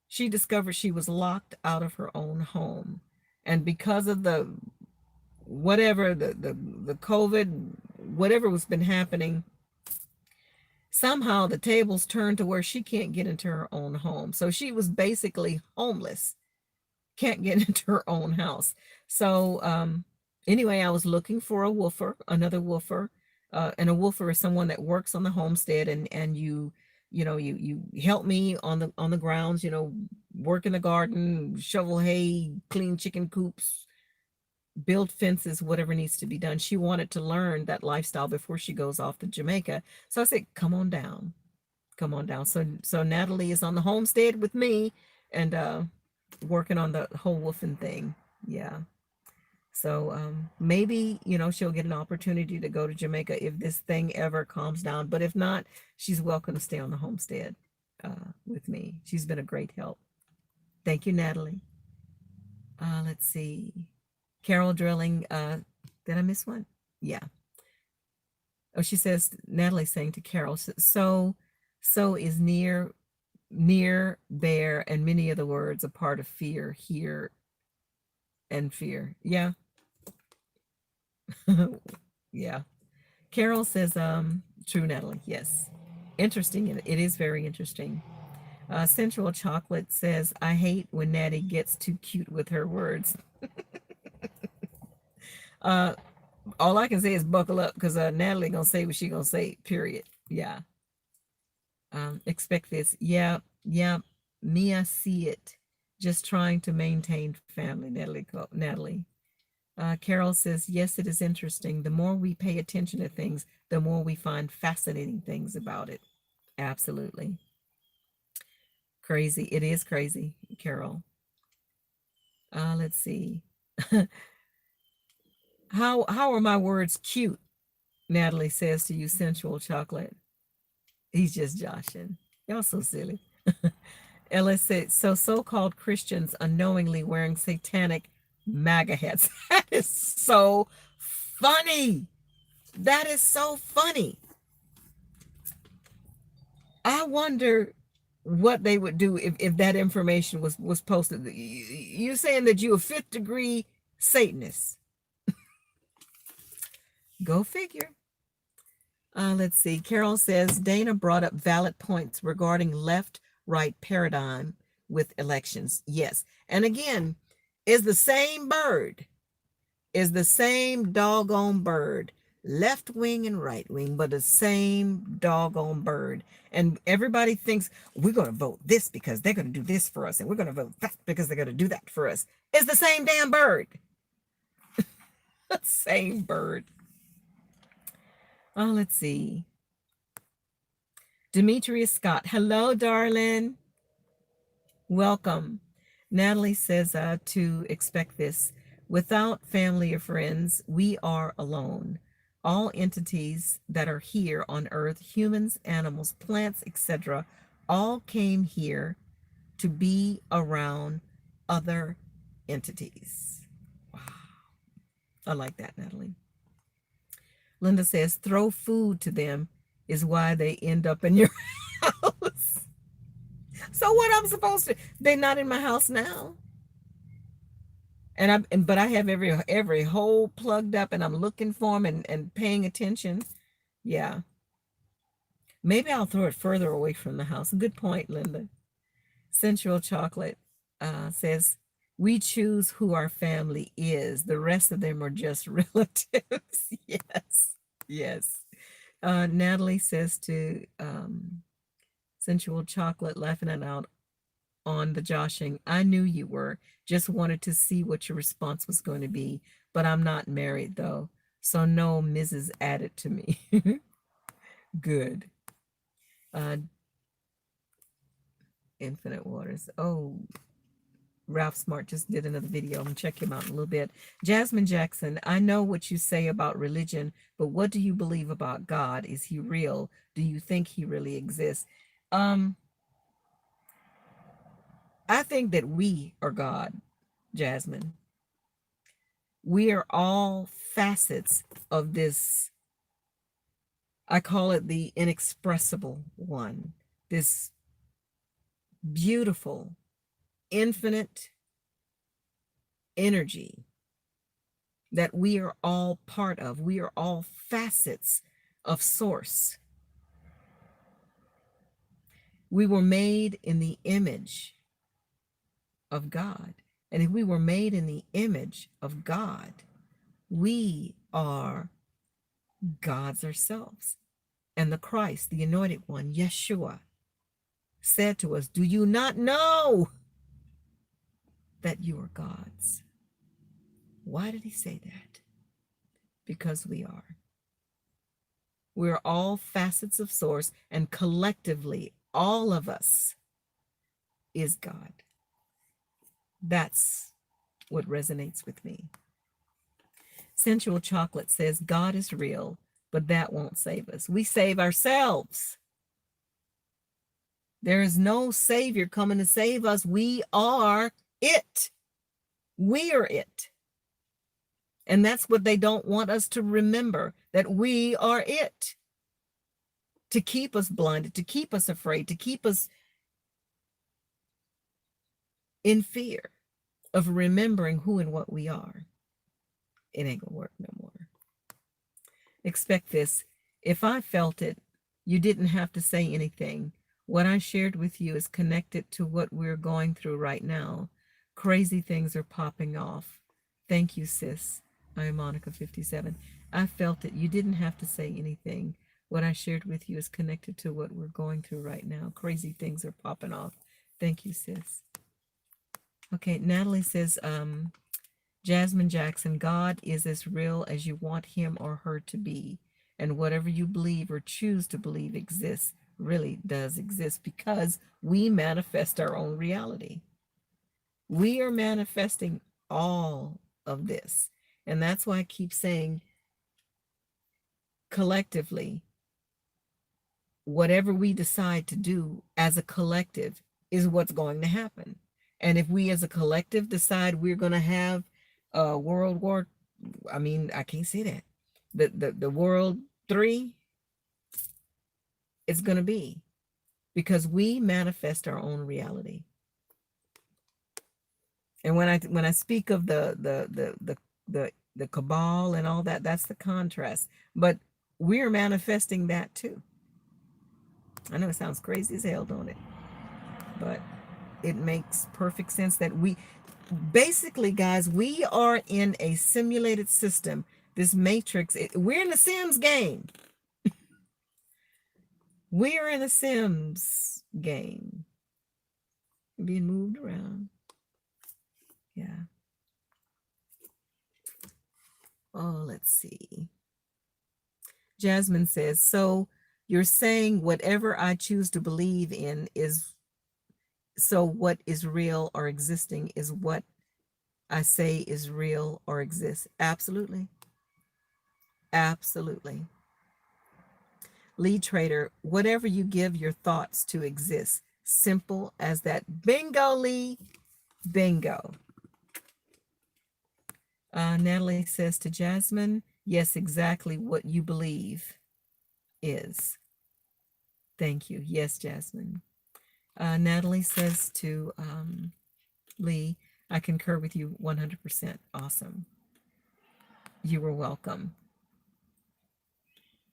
Speaker 1: she discovered she was locked out of her own home. And because of the whatever, the COVID, whatever was been happening, somehow the tables turned to where she can't get into her own home. So she was basically homeless, can't get into her own house. So anyway, I was looking for a woofer, another woofer. And a woofer is someone that works on the homestead, and you help me on the grounds, work in the garden, shovel hay, clean chicken coops, build fences, whatever needs to be done. She wanted to learn that lifestyle before she goes off to Jamaica. So I said, come on down. Come on down. So Natalie is on the homestead with me and working on the whole woofing thing. Yeah. So maybe, she'll get an opportunity to go to Jamaica if this thing ever calms down. But if not, she's welcome to stay on the homestead with me. She's been a great help. Thank you, Natalie. Let's see. Carol Drilling. Did I miss one? Yeah. Oh, she says, Natalie saying to Carol, so is near, bear, and many of the words a part of fear, here, and fear. Yeah. Yeah. Carol says, true, Natalie. Yes. Interesting. It is very interesting. Sensual Chocolate says, I hate when Natty gets too cute with her words. All I can say is buckle up, because Natalie gonna say what she gonna say, period. Yeah. Expect this. Yeah. Mia see it. Just trying to maintain family, Natalie. Carol says, yes, it is interesting. The more we pay attention to things, the more we find fascinating things about it. Absolutely. Crazy. It is crazy, Carol. Let's see. How are my words cute? Natalie says to you, Sensual Chocolate. He's just joshing. Y'all so silly. Ellis said, so-called Christians unknowingly wearing satanic MAGA hats. That is so funny. That is so funny. I wonder what they would do if that information was posted. You're saying that you're a fifth degree Satanist. Go figure. Let's see. Carol says Dana brought up valid points regarding left-right paradigm with elections. Yes. And again, is the same bird, is the same doggone bird, left wing and right wing, but the same doggone bird. And everybody thinks we're going to vote this because they're going to do this for us, and we're going to vote that because they're going to do that for us. It's the same damn bird. Same bird. Oh, let's see. Demetrius Scott. Hello, darling. Welcome. Natalie says to expect this. Without family or friends, we are alone. All entities that are here on earth, humans, animals, plants, etc., all came here to be around other entities. Wow. I like that, Natalie. Linda says, throw food to them is why they end up in your house. So what I'm supposed to? They're not in my house now. But I have every hole plugged up, and I'm looking for them and paying attention. Yeah. Maybe I'll throw it further away from the house. Good point, Linda. Sensual Chocolate says, we choose who our family is. The rest of them are just relatives. Yes. Yes. Natalie says to Sensual Chocolate, laughing it out on the joshing, I knew you were. Just wanted to see what your response was going to be. But I'm not married, though. So no Mrs. added to me. Good. Infinite Waters. Oh, Ralph Smart just did another video. I'm going to check him out in a little bit. Jasmine Jackson, I know what you say about religion, but what do you believe about God? Is he real? Do you think he really exists? I think that we are God, Jasmine. We are all facets of this. I call it the inexpressible one, this beautiful, infinite energy that we are all part of. We are all facets of Source. We were made in the image of God. And if we were made in the image of God, we are God's ourselves. And the Christ, the anointed one, Yeshua, said to us, do you not know that you are God's? Why did he say that? Because we are. We're all facets of Source, and collectively, all of us is God. That's what resonates with me. Sensual Chocolate says, God is real, but that won't save us. We save ourselves. There is no Savior coming to save us. We are it. We are it. And that's what they don't want us to remember, that we are it. To keep us blinded, to keep us afraid, to keep us in fear of remembering who and what we are. It ain't gonna work no more. Expect this. If I felt it, you didn't have to say anything. What I shared with you is connected to what we're going through right now. Crazy things are popping off. Thank you, sis. I am Monica 57. I felt it. You didn't have to say anything. What I shared with you is connected to what we're going through right now. Crazy things are popping off. Thank you, sis. Okay, Natalie says, Jasmine Jackson, God is as real as you want him or her to be. And whatever you believe or choose to believe exists, really does exist, because we manifest our own reality. We are manifesting all of this. And that's why I keep saying, collectively, whatever we decide to do as a collective is what's going to happen. And if we as a collective decide we're going to have a World War, I mean, I can't say that. The World 3, it's going to be. because we manifest our own reality. And when I speak of the cabal and all that, that's the contrast. But we're manifesting that too. I know it sounds crazy as hell, don't it? But it makes perfect sense that we basically, guys, we are in a simulated system. This matrix, we're in the Sims game. We're in a Sims game. Being moved around. Yeah. Oh, let's see. Jasmine says, so you're saying whatever I choose to believe in is, so what is real or existing is what I say is real or exists. Absolutely. Absolutely. Lead Trader, whatever you give your thoughts to exist. Simple as that. Bingo, Lee. Bingo. Natalie says to Jasmine, yes, exactly what you believe is. Thank you. Yes, Jasmine. Natalie says to Lee, I concur with you 100%. Awesome. You were welcome.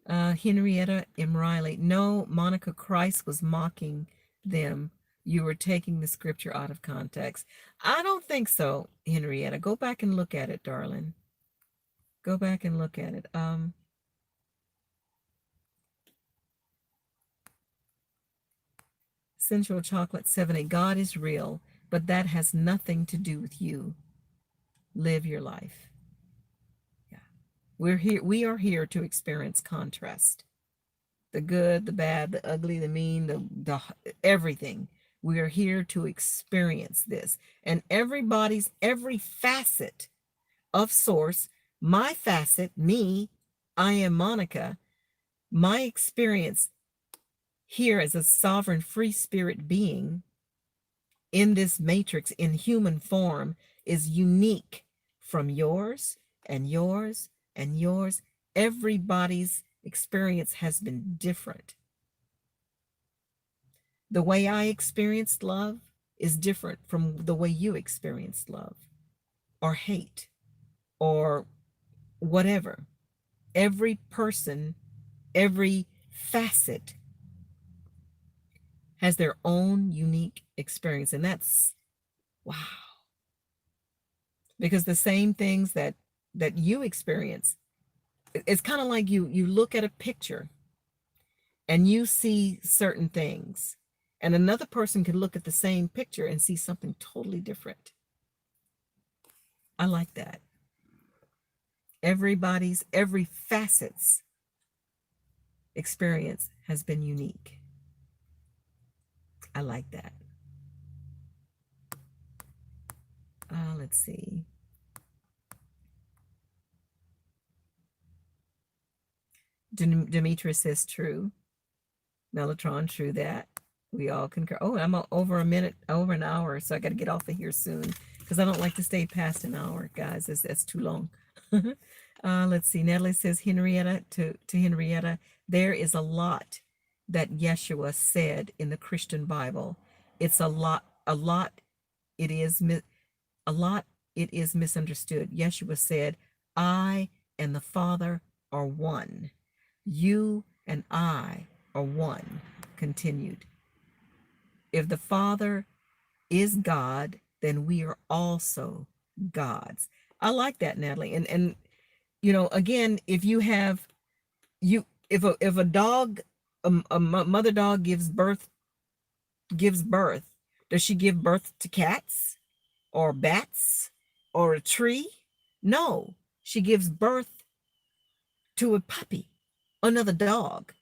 Speaker 1: Henrietta M. Riley, no, Monica, Christ was mocking them. You were taking the scripture out of context. I don't think so, Henrietta. Go back and look at it, darling. Go back and look at it. Sensual Chocolate 70, God is real, but that has nothing to do with you. Live your life. Yeah. We are here to experience contrast. The good, the bad, the ugly, the mean, the everything. We are here to experience this. And every facet of source, my facet, me, I am Monica, my experience here as a sovereign free spirit being in this matrix in human form is unique from yours and yours and yours. Everybody's experience has been different. The way I experienced love is different from the way you experienced love or hate or whatever. Every person, every facet has their own unique experience. And that's wow. Because the same things that you experience, it's kind of like you look at a picture and you see certain things, and another person could look at the same picture and see something totally different. I like that. Every facet's experience has been unique. I like that. Let's see. Demetrius says true. Mellotron, true that. We all concur. Oh, I'm over a minute, over an hour, so I got to get off of here soon because I don't like to stay past an hour, guys. That's too long. Let's see. Natalie says, Henrietta, to Henrietta, there is a lot that Yeshua said in the Christian Bible. It's a lot. It is misunderstood. Yeshua said, I and the Father are one. You and I are one. Continued. If the Father is God, then we are also gods. I like that, Natalie. And you know, again, if you have if a dog, a mother dog gives birth, does she give birth to cats or bats or a tree? No, she gives birth to a puppy, another dog.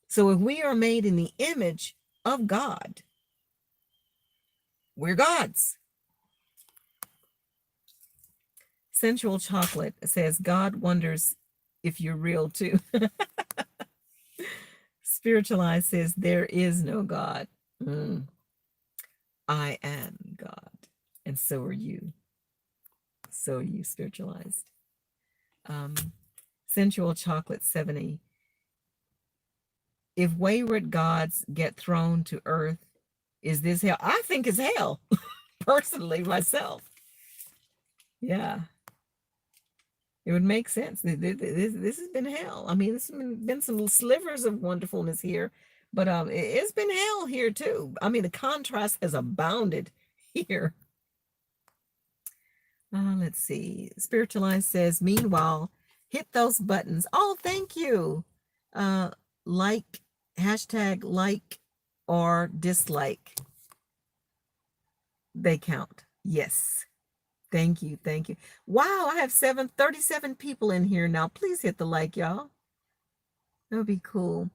Speaker 1: So if we are made in the image of God, we're gods. Sensual Chocolate says, God wonders if you're real too. Spiritualized says, there is no God. I am God. And so are you. So are you, Spiritualized. Sensual Chocolate 70. If wayward gods get thrown to earth, is this hell? I think it's hell, personally, myself. Yeah, it would make sense. This has been hell. I mean, there's been some slivers of wonderfulness here, but it's been hell here too. I mean, the contrast has abounded here. Let's see. Spiritualized says, meanwhile, hit those buttons. Oh, thank you. Like, hashtag like or dislike. They count. Yes. Thank you. Thank you. Wow, I have 37 people in here now. Please hit the like, y'all. That would be cool.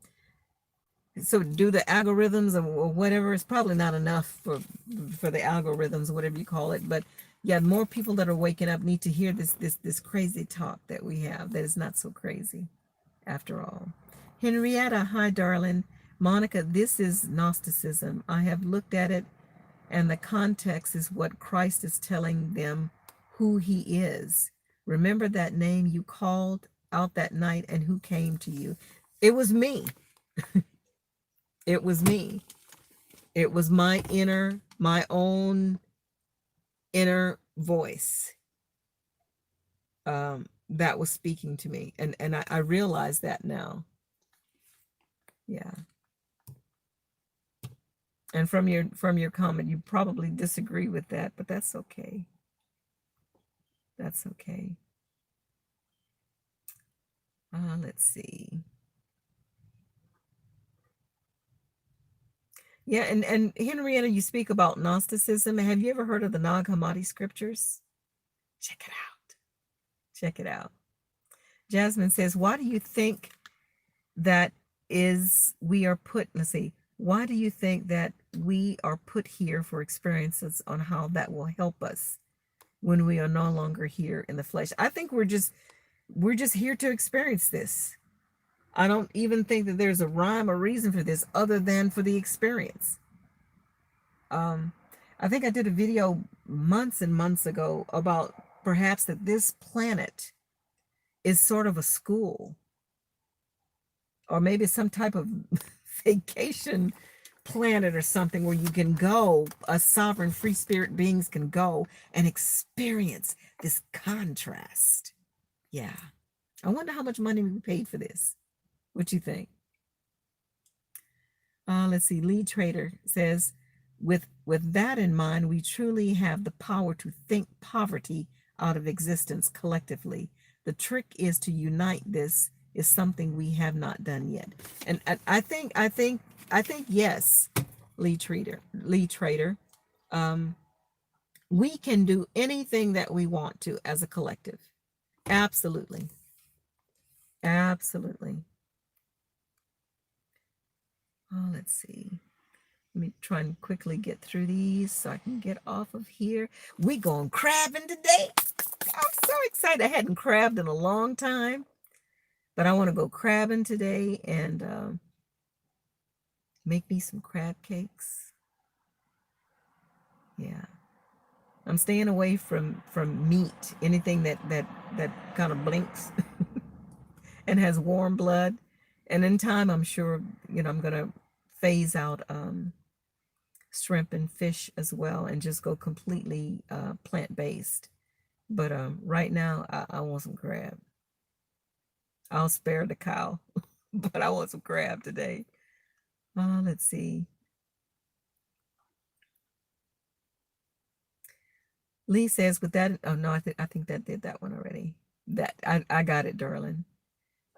Speaker 1: So do the algorithms or whatever. It's probably not enough for the algorithms, whatever you call it. But yeah, more people that are waking up need to hear this crazy talk that we have. That is not so crazy, after all. Henrietta, hi, darling. Monica, this is Gnosticism. I have looked at it, and the context is what Christ is telling them who he is. Remember that name you called out that night, and who came to you? It was me. It was me. It was my own inner voice that was speaking to me. And I realize that now. Yeah. And from your comment, you probably disagree with that, but that's okay. That's okay. Let's see. Yeah, and Henrietta, you speak about Gnosticism. Have you ever heard of the Nag Hammadi scriptures? Check it out. Check it out. Jasmine says, why do you think that we are put, let's see, why do you think that we are put here for experiences on how that will help us when we are no longer here in the flesh? I think we're just here to experience this. I don't even think that there's a rhyme or reason for this other than for the experience. I think I did a video months and months ago about perhaps that this planet is sort of a school, or maybe some type of vacation planet or something where you can go, us sovereign free spirit beings can go and experience this contrast. Yeah. I wonder how much money we paid for this. What you think? Let's see. Lead Trader says, with that in mind, we truly have the power to think poverty out of existence collectively. The trick is to unite. This is something we have not done yet. And I think yes, Lead Trader. We can do anything that we want to as a collective. Absolutely. Absolutely. Oh, let's see. Let me try and quickly get through these so I can get off of here. We going crabbing today. I'm so excited. I hadn't crabbed in a long time, but I want to go crabbing today and make me some crab cakes. Yeah. I'm staying away from meat, anything that kind of blinks and has warm blood. And in time, I'm sure, I'm going to phase out shrimp and fish as well and just go completely plant-based. But right now, I want some crab. I'll spare the cow, but I want some crab today. Let's see. Lee says, with that, oh no, I think that did that one already. That I got it, darling.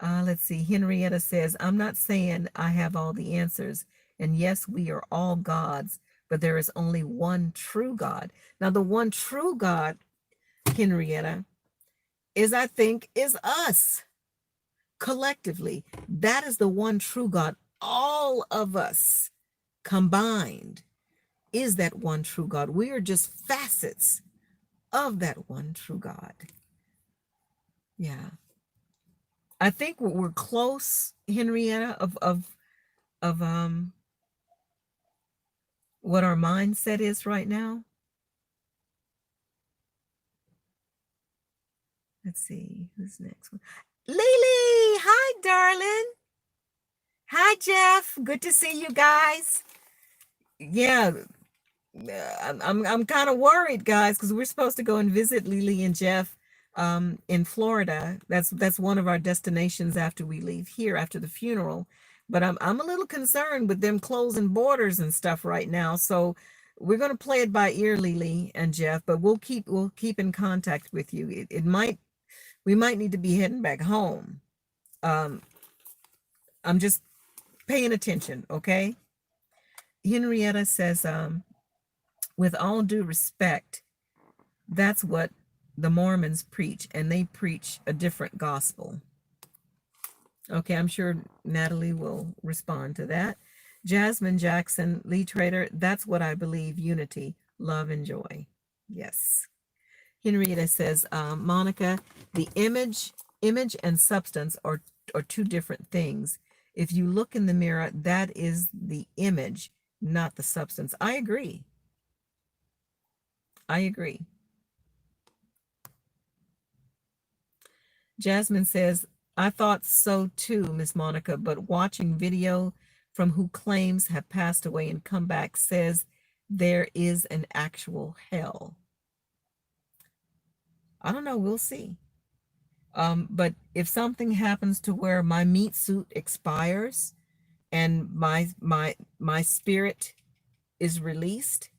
Speaker 1: Let's see. Henrietta says, I'm not saying I have all the answers. And yes, we are all gods, but there is only one true God. Now, the one true God, Henrietta, is us collectively. That is the one true God. All of us combined is that one true God. We are just facets of that one true God. Yeah. I think we're close, Henrietta, of what our mindset is right now. Let's see, who's next one? Lily, hi, darling. Hi, Jeff. Good to see you guys. Yeah, I'm kind of worried, guys, because we're supposed to go and visit Lily and Jeff in Florida. That's one of our destinations after we leave here after the funeral. But I'm a little concerned with them closing borders and stuff right now. So we're gonna play it by ear, Lily and Jeff. But we'll keep in contact with you. It might we might need to be heading back home. Um, I'm just paying attention, okay? Henrietta says, with all due respect, that's what the Mormons preach, and they preach a different gospel. Okay, I'm sure Natalie will respond to that. Jasmine Jackson, Lee Trader, that's what I believe, unity, love, and joy. Yes. Henrietta says, Monica, the image and substance are two different things. If you look in the mirror, that is the image, not the substance. I agree. I agree. Jasmine says, I thought so too, Miss Monica, but watching video from who claims have passed away and come back says there is an actual hell. I don't know, we'll see. But if something happens to where my meat suit expires and my spirit is released,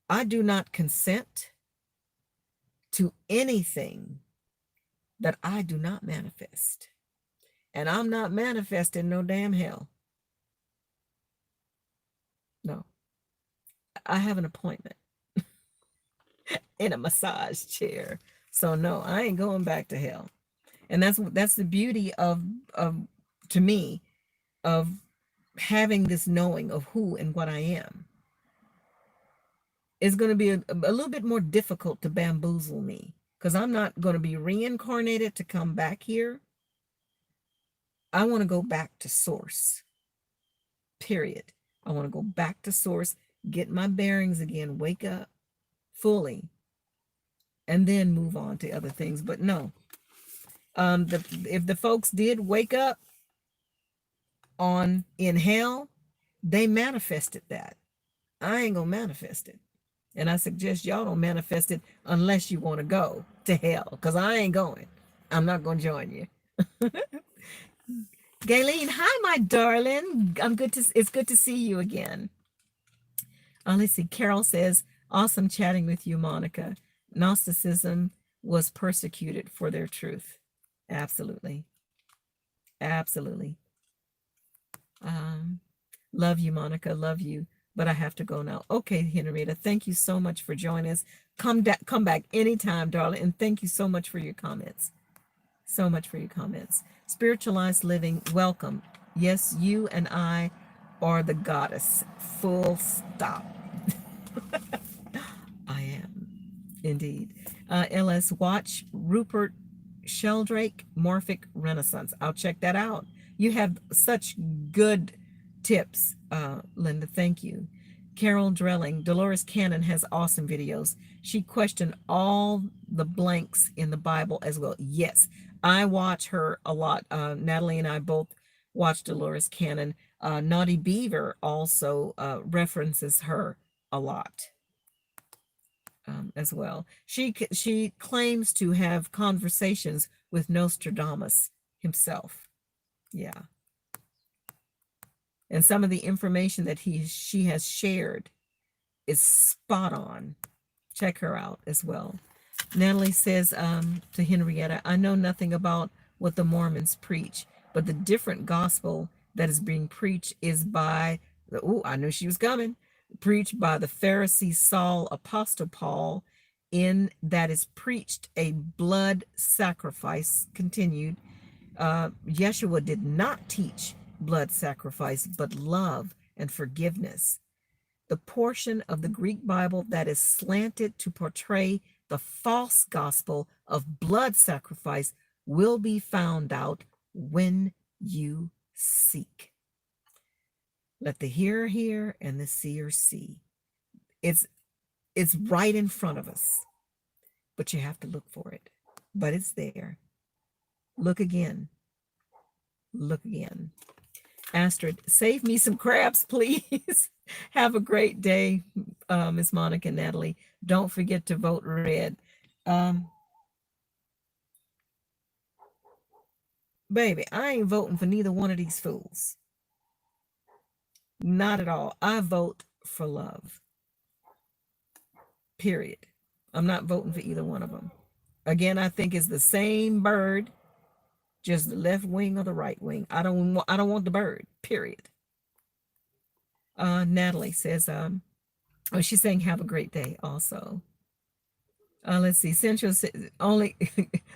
Speaker 1: I do not consent to anything that I do not manifest. And I'm not manifesting no damn hell. No. I have an appointment in a massage chair. So no, I ain't going back to hell. And that's the beauty of to me of having this knowing of who and what I am. It's going to be a little bit more difficult to bamboozle me because I'm not going to be reincarnated to come back here. I want to go back to source. Period. I want to go back to source, get my bearings again, wake up fully, and then move on to other things. But no, if the folks did wake up in hell, they manifested that. I ain't gonna manifest it. And I suggest y'all don't manifest it unless you want to go to hell, because I ain't going. I'm not going to join you. Gayleen, hi, my darling. It's good to see you again. Let's see. Carol says, awesome chatting with you, Monica. Gnosticism was persecuted for their truth. Absolutely. Absolutely. Love you, Monica. Love you. But I have to go now. Okay, Henrietta, thank you so much for joining us. Come back anytime, darling. And thank you so much for your comments. So much for your comments. Spiritualized living, welcome. Yes, you and I are the goddess. Full stop. I am, indeed. LS Watch, Rupert Sheldrake, Morphic Renaissance. I'll check that out. You have such good tips, Linda. Thank you. Carol Drelling, Dolores Cannon has awesome videos. She questioned all the blanks in the Bible as well. Yes, I watch her a lot. Natalie and I both watch Dolores Cannon. Naughty Beaver also references her a lot as well. She claims to have conversations with Nostradamus himself. Yeah. And some of the information that she has shared is spot on. Check her out as well. Natalie says to Henrietta, I know nothing about what the Mormons preach, but the different gospel that is being preached is by, I knew she was coming, preached by the Pharisee Saul, Apostle Paul, in that is preached a blood sacrifice, continued. Yeshua did not teach blood sacrifice, but love and forgiveness. The portion of the Greek Bible that is slanted to portray the false gospel of blood sacrifice will be found out when you seek. Let the hearer hear and the seer see. It's right in front of us, but you have to look for it. But it's there. Look again. Look again. Astrid, save me some crabs, please. Have a great day, Miss Monica and Natalie. Don't forget to vote red. Um, Baby, I ain't voting for neither one of these fools. Not at all. I vote for love. Period. I'm not voting for either one of them. Again, I think it's the same bird, just the left wing or the right wing. I don't want the bird. Period. Natalie says, oh, she's saying have a great day also. Let's see. Only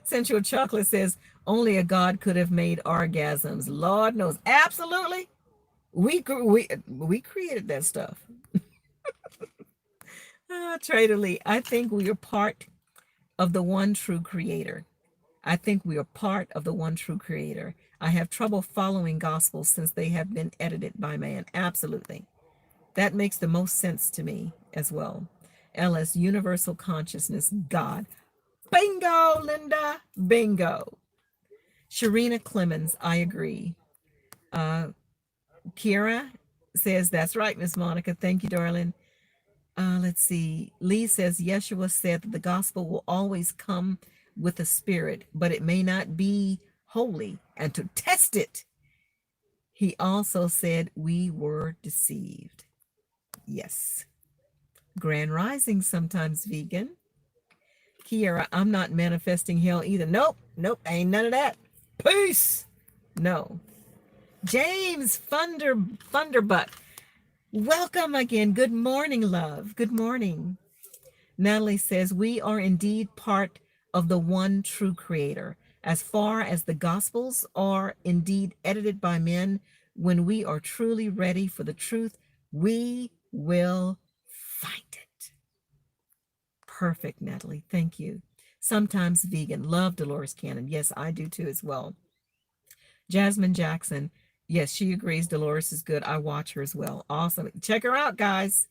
Speaker 1: Sensual Chocolate says only a god could have made orgasms. Lord knows, absolutely. We created that stuff. Trader Lee, I think we are part of the one true creator. I think we are part of the one true creator. I have trouble following gospels since they have been edited by man. Absolutely. That makes the most sense to me as well. Ellis, universal consciousness, God. Bingo, Linda. Bingo. Sharina Clemens, I agree. Kira says, that's right, Miss Monica. Thank you, darling. Let's see. Lee says, Yeshua said that the gospel will always come with the spirit, but it may not be holy. And to test it, he also said we were deceived. Yes. Grand Rising, sometimes vegan. Kiara, I'm not manifesting hell either. Nope, ain't none of that. Peace. No. James Thunderbutt. Welcome again. Good morning, love. Good morning. Natalie says, we are indeed part of the one true creator. As far as the gospels are indeed edited by men, when we are truly ready for the truth, we will find it. Perfect, Natalie. Thank you. Sometimes vegan. Love Dolores Cannon. Yes, I do too as well. Jasmine Jackson. Yes, she agrees. Dolores is good. I watch her as well. Awesome. Check her out, guys.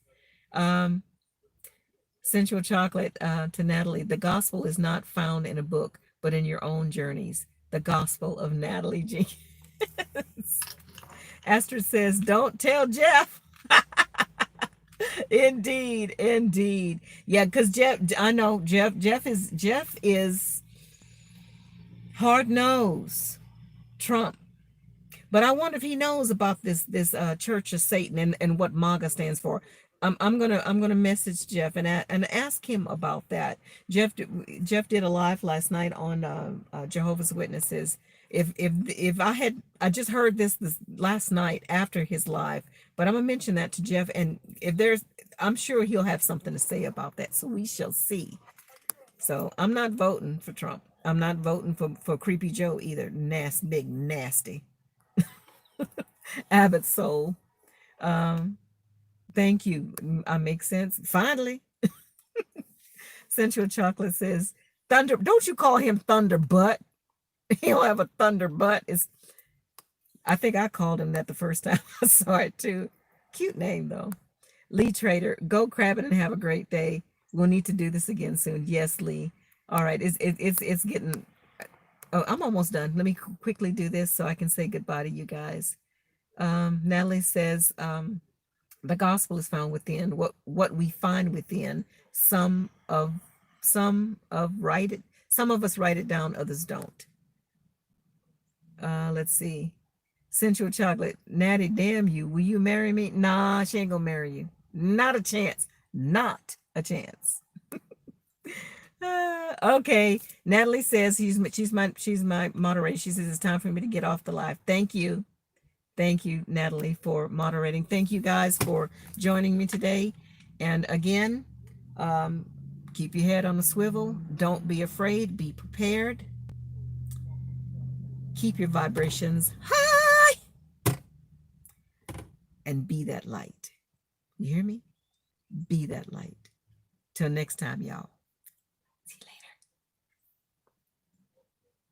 Speaker 1: Sensual Chocolate to Natalie. The gospel is not found in a book, but in your own journeys. The gospel of Natalie Jenkins. Astrid says, don't tell Jeff. Indeed, indeed. Yeah, because Jeff, I know Jeff is hard nose Trump. But I wonder if he knows about this Church of Satan and what MAGA stands for. I'm gonna message Jeff and ask him about that. Jeff did a live last night on Jehovah's Witnesses. If I just heard this last night after his live, but I'm gonna mention that to Jeff, and I'm sure he'll have something to say about that. So we shall see. So I'm not voting for Trump. I'm not voting for Creepy Joe either. Nasty, big nasty. Abbott Soul. Thank you. I make sense. Finally. Sensual Chocolate says, Thunder, don't you call him Thunder Butt. He don't have a thunder butt. I think I called him that the first time I saw it too. Cute name though. Lee Trader, go crabbing and have a great day. We'll need to do this again soon. Yes, Lee. All right, it's getting. Oh, I'm almost done. Let me quickly do this so I can say goodbye to you guys. Natalie says, the gospel is found within. What we find within. Some of us write it down, others don't. Let's see. Sensual Chocolate, Natty, damn you. Will you marry me? Nah, she ain't gonna marry you. Not a chance. Not a chance. Okay. Natalie says she's my moderator. She says it's time for me to get off the live. Thank you. Thank you, Natalie, for moderating. Thank you guys for joining me today. And again, keep your head on the swivel. Don't be afraid. Be prepared. Keep your vibrations high. And be that light. You hear me? Be that light. Till next time, y'all. See you later.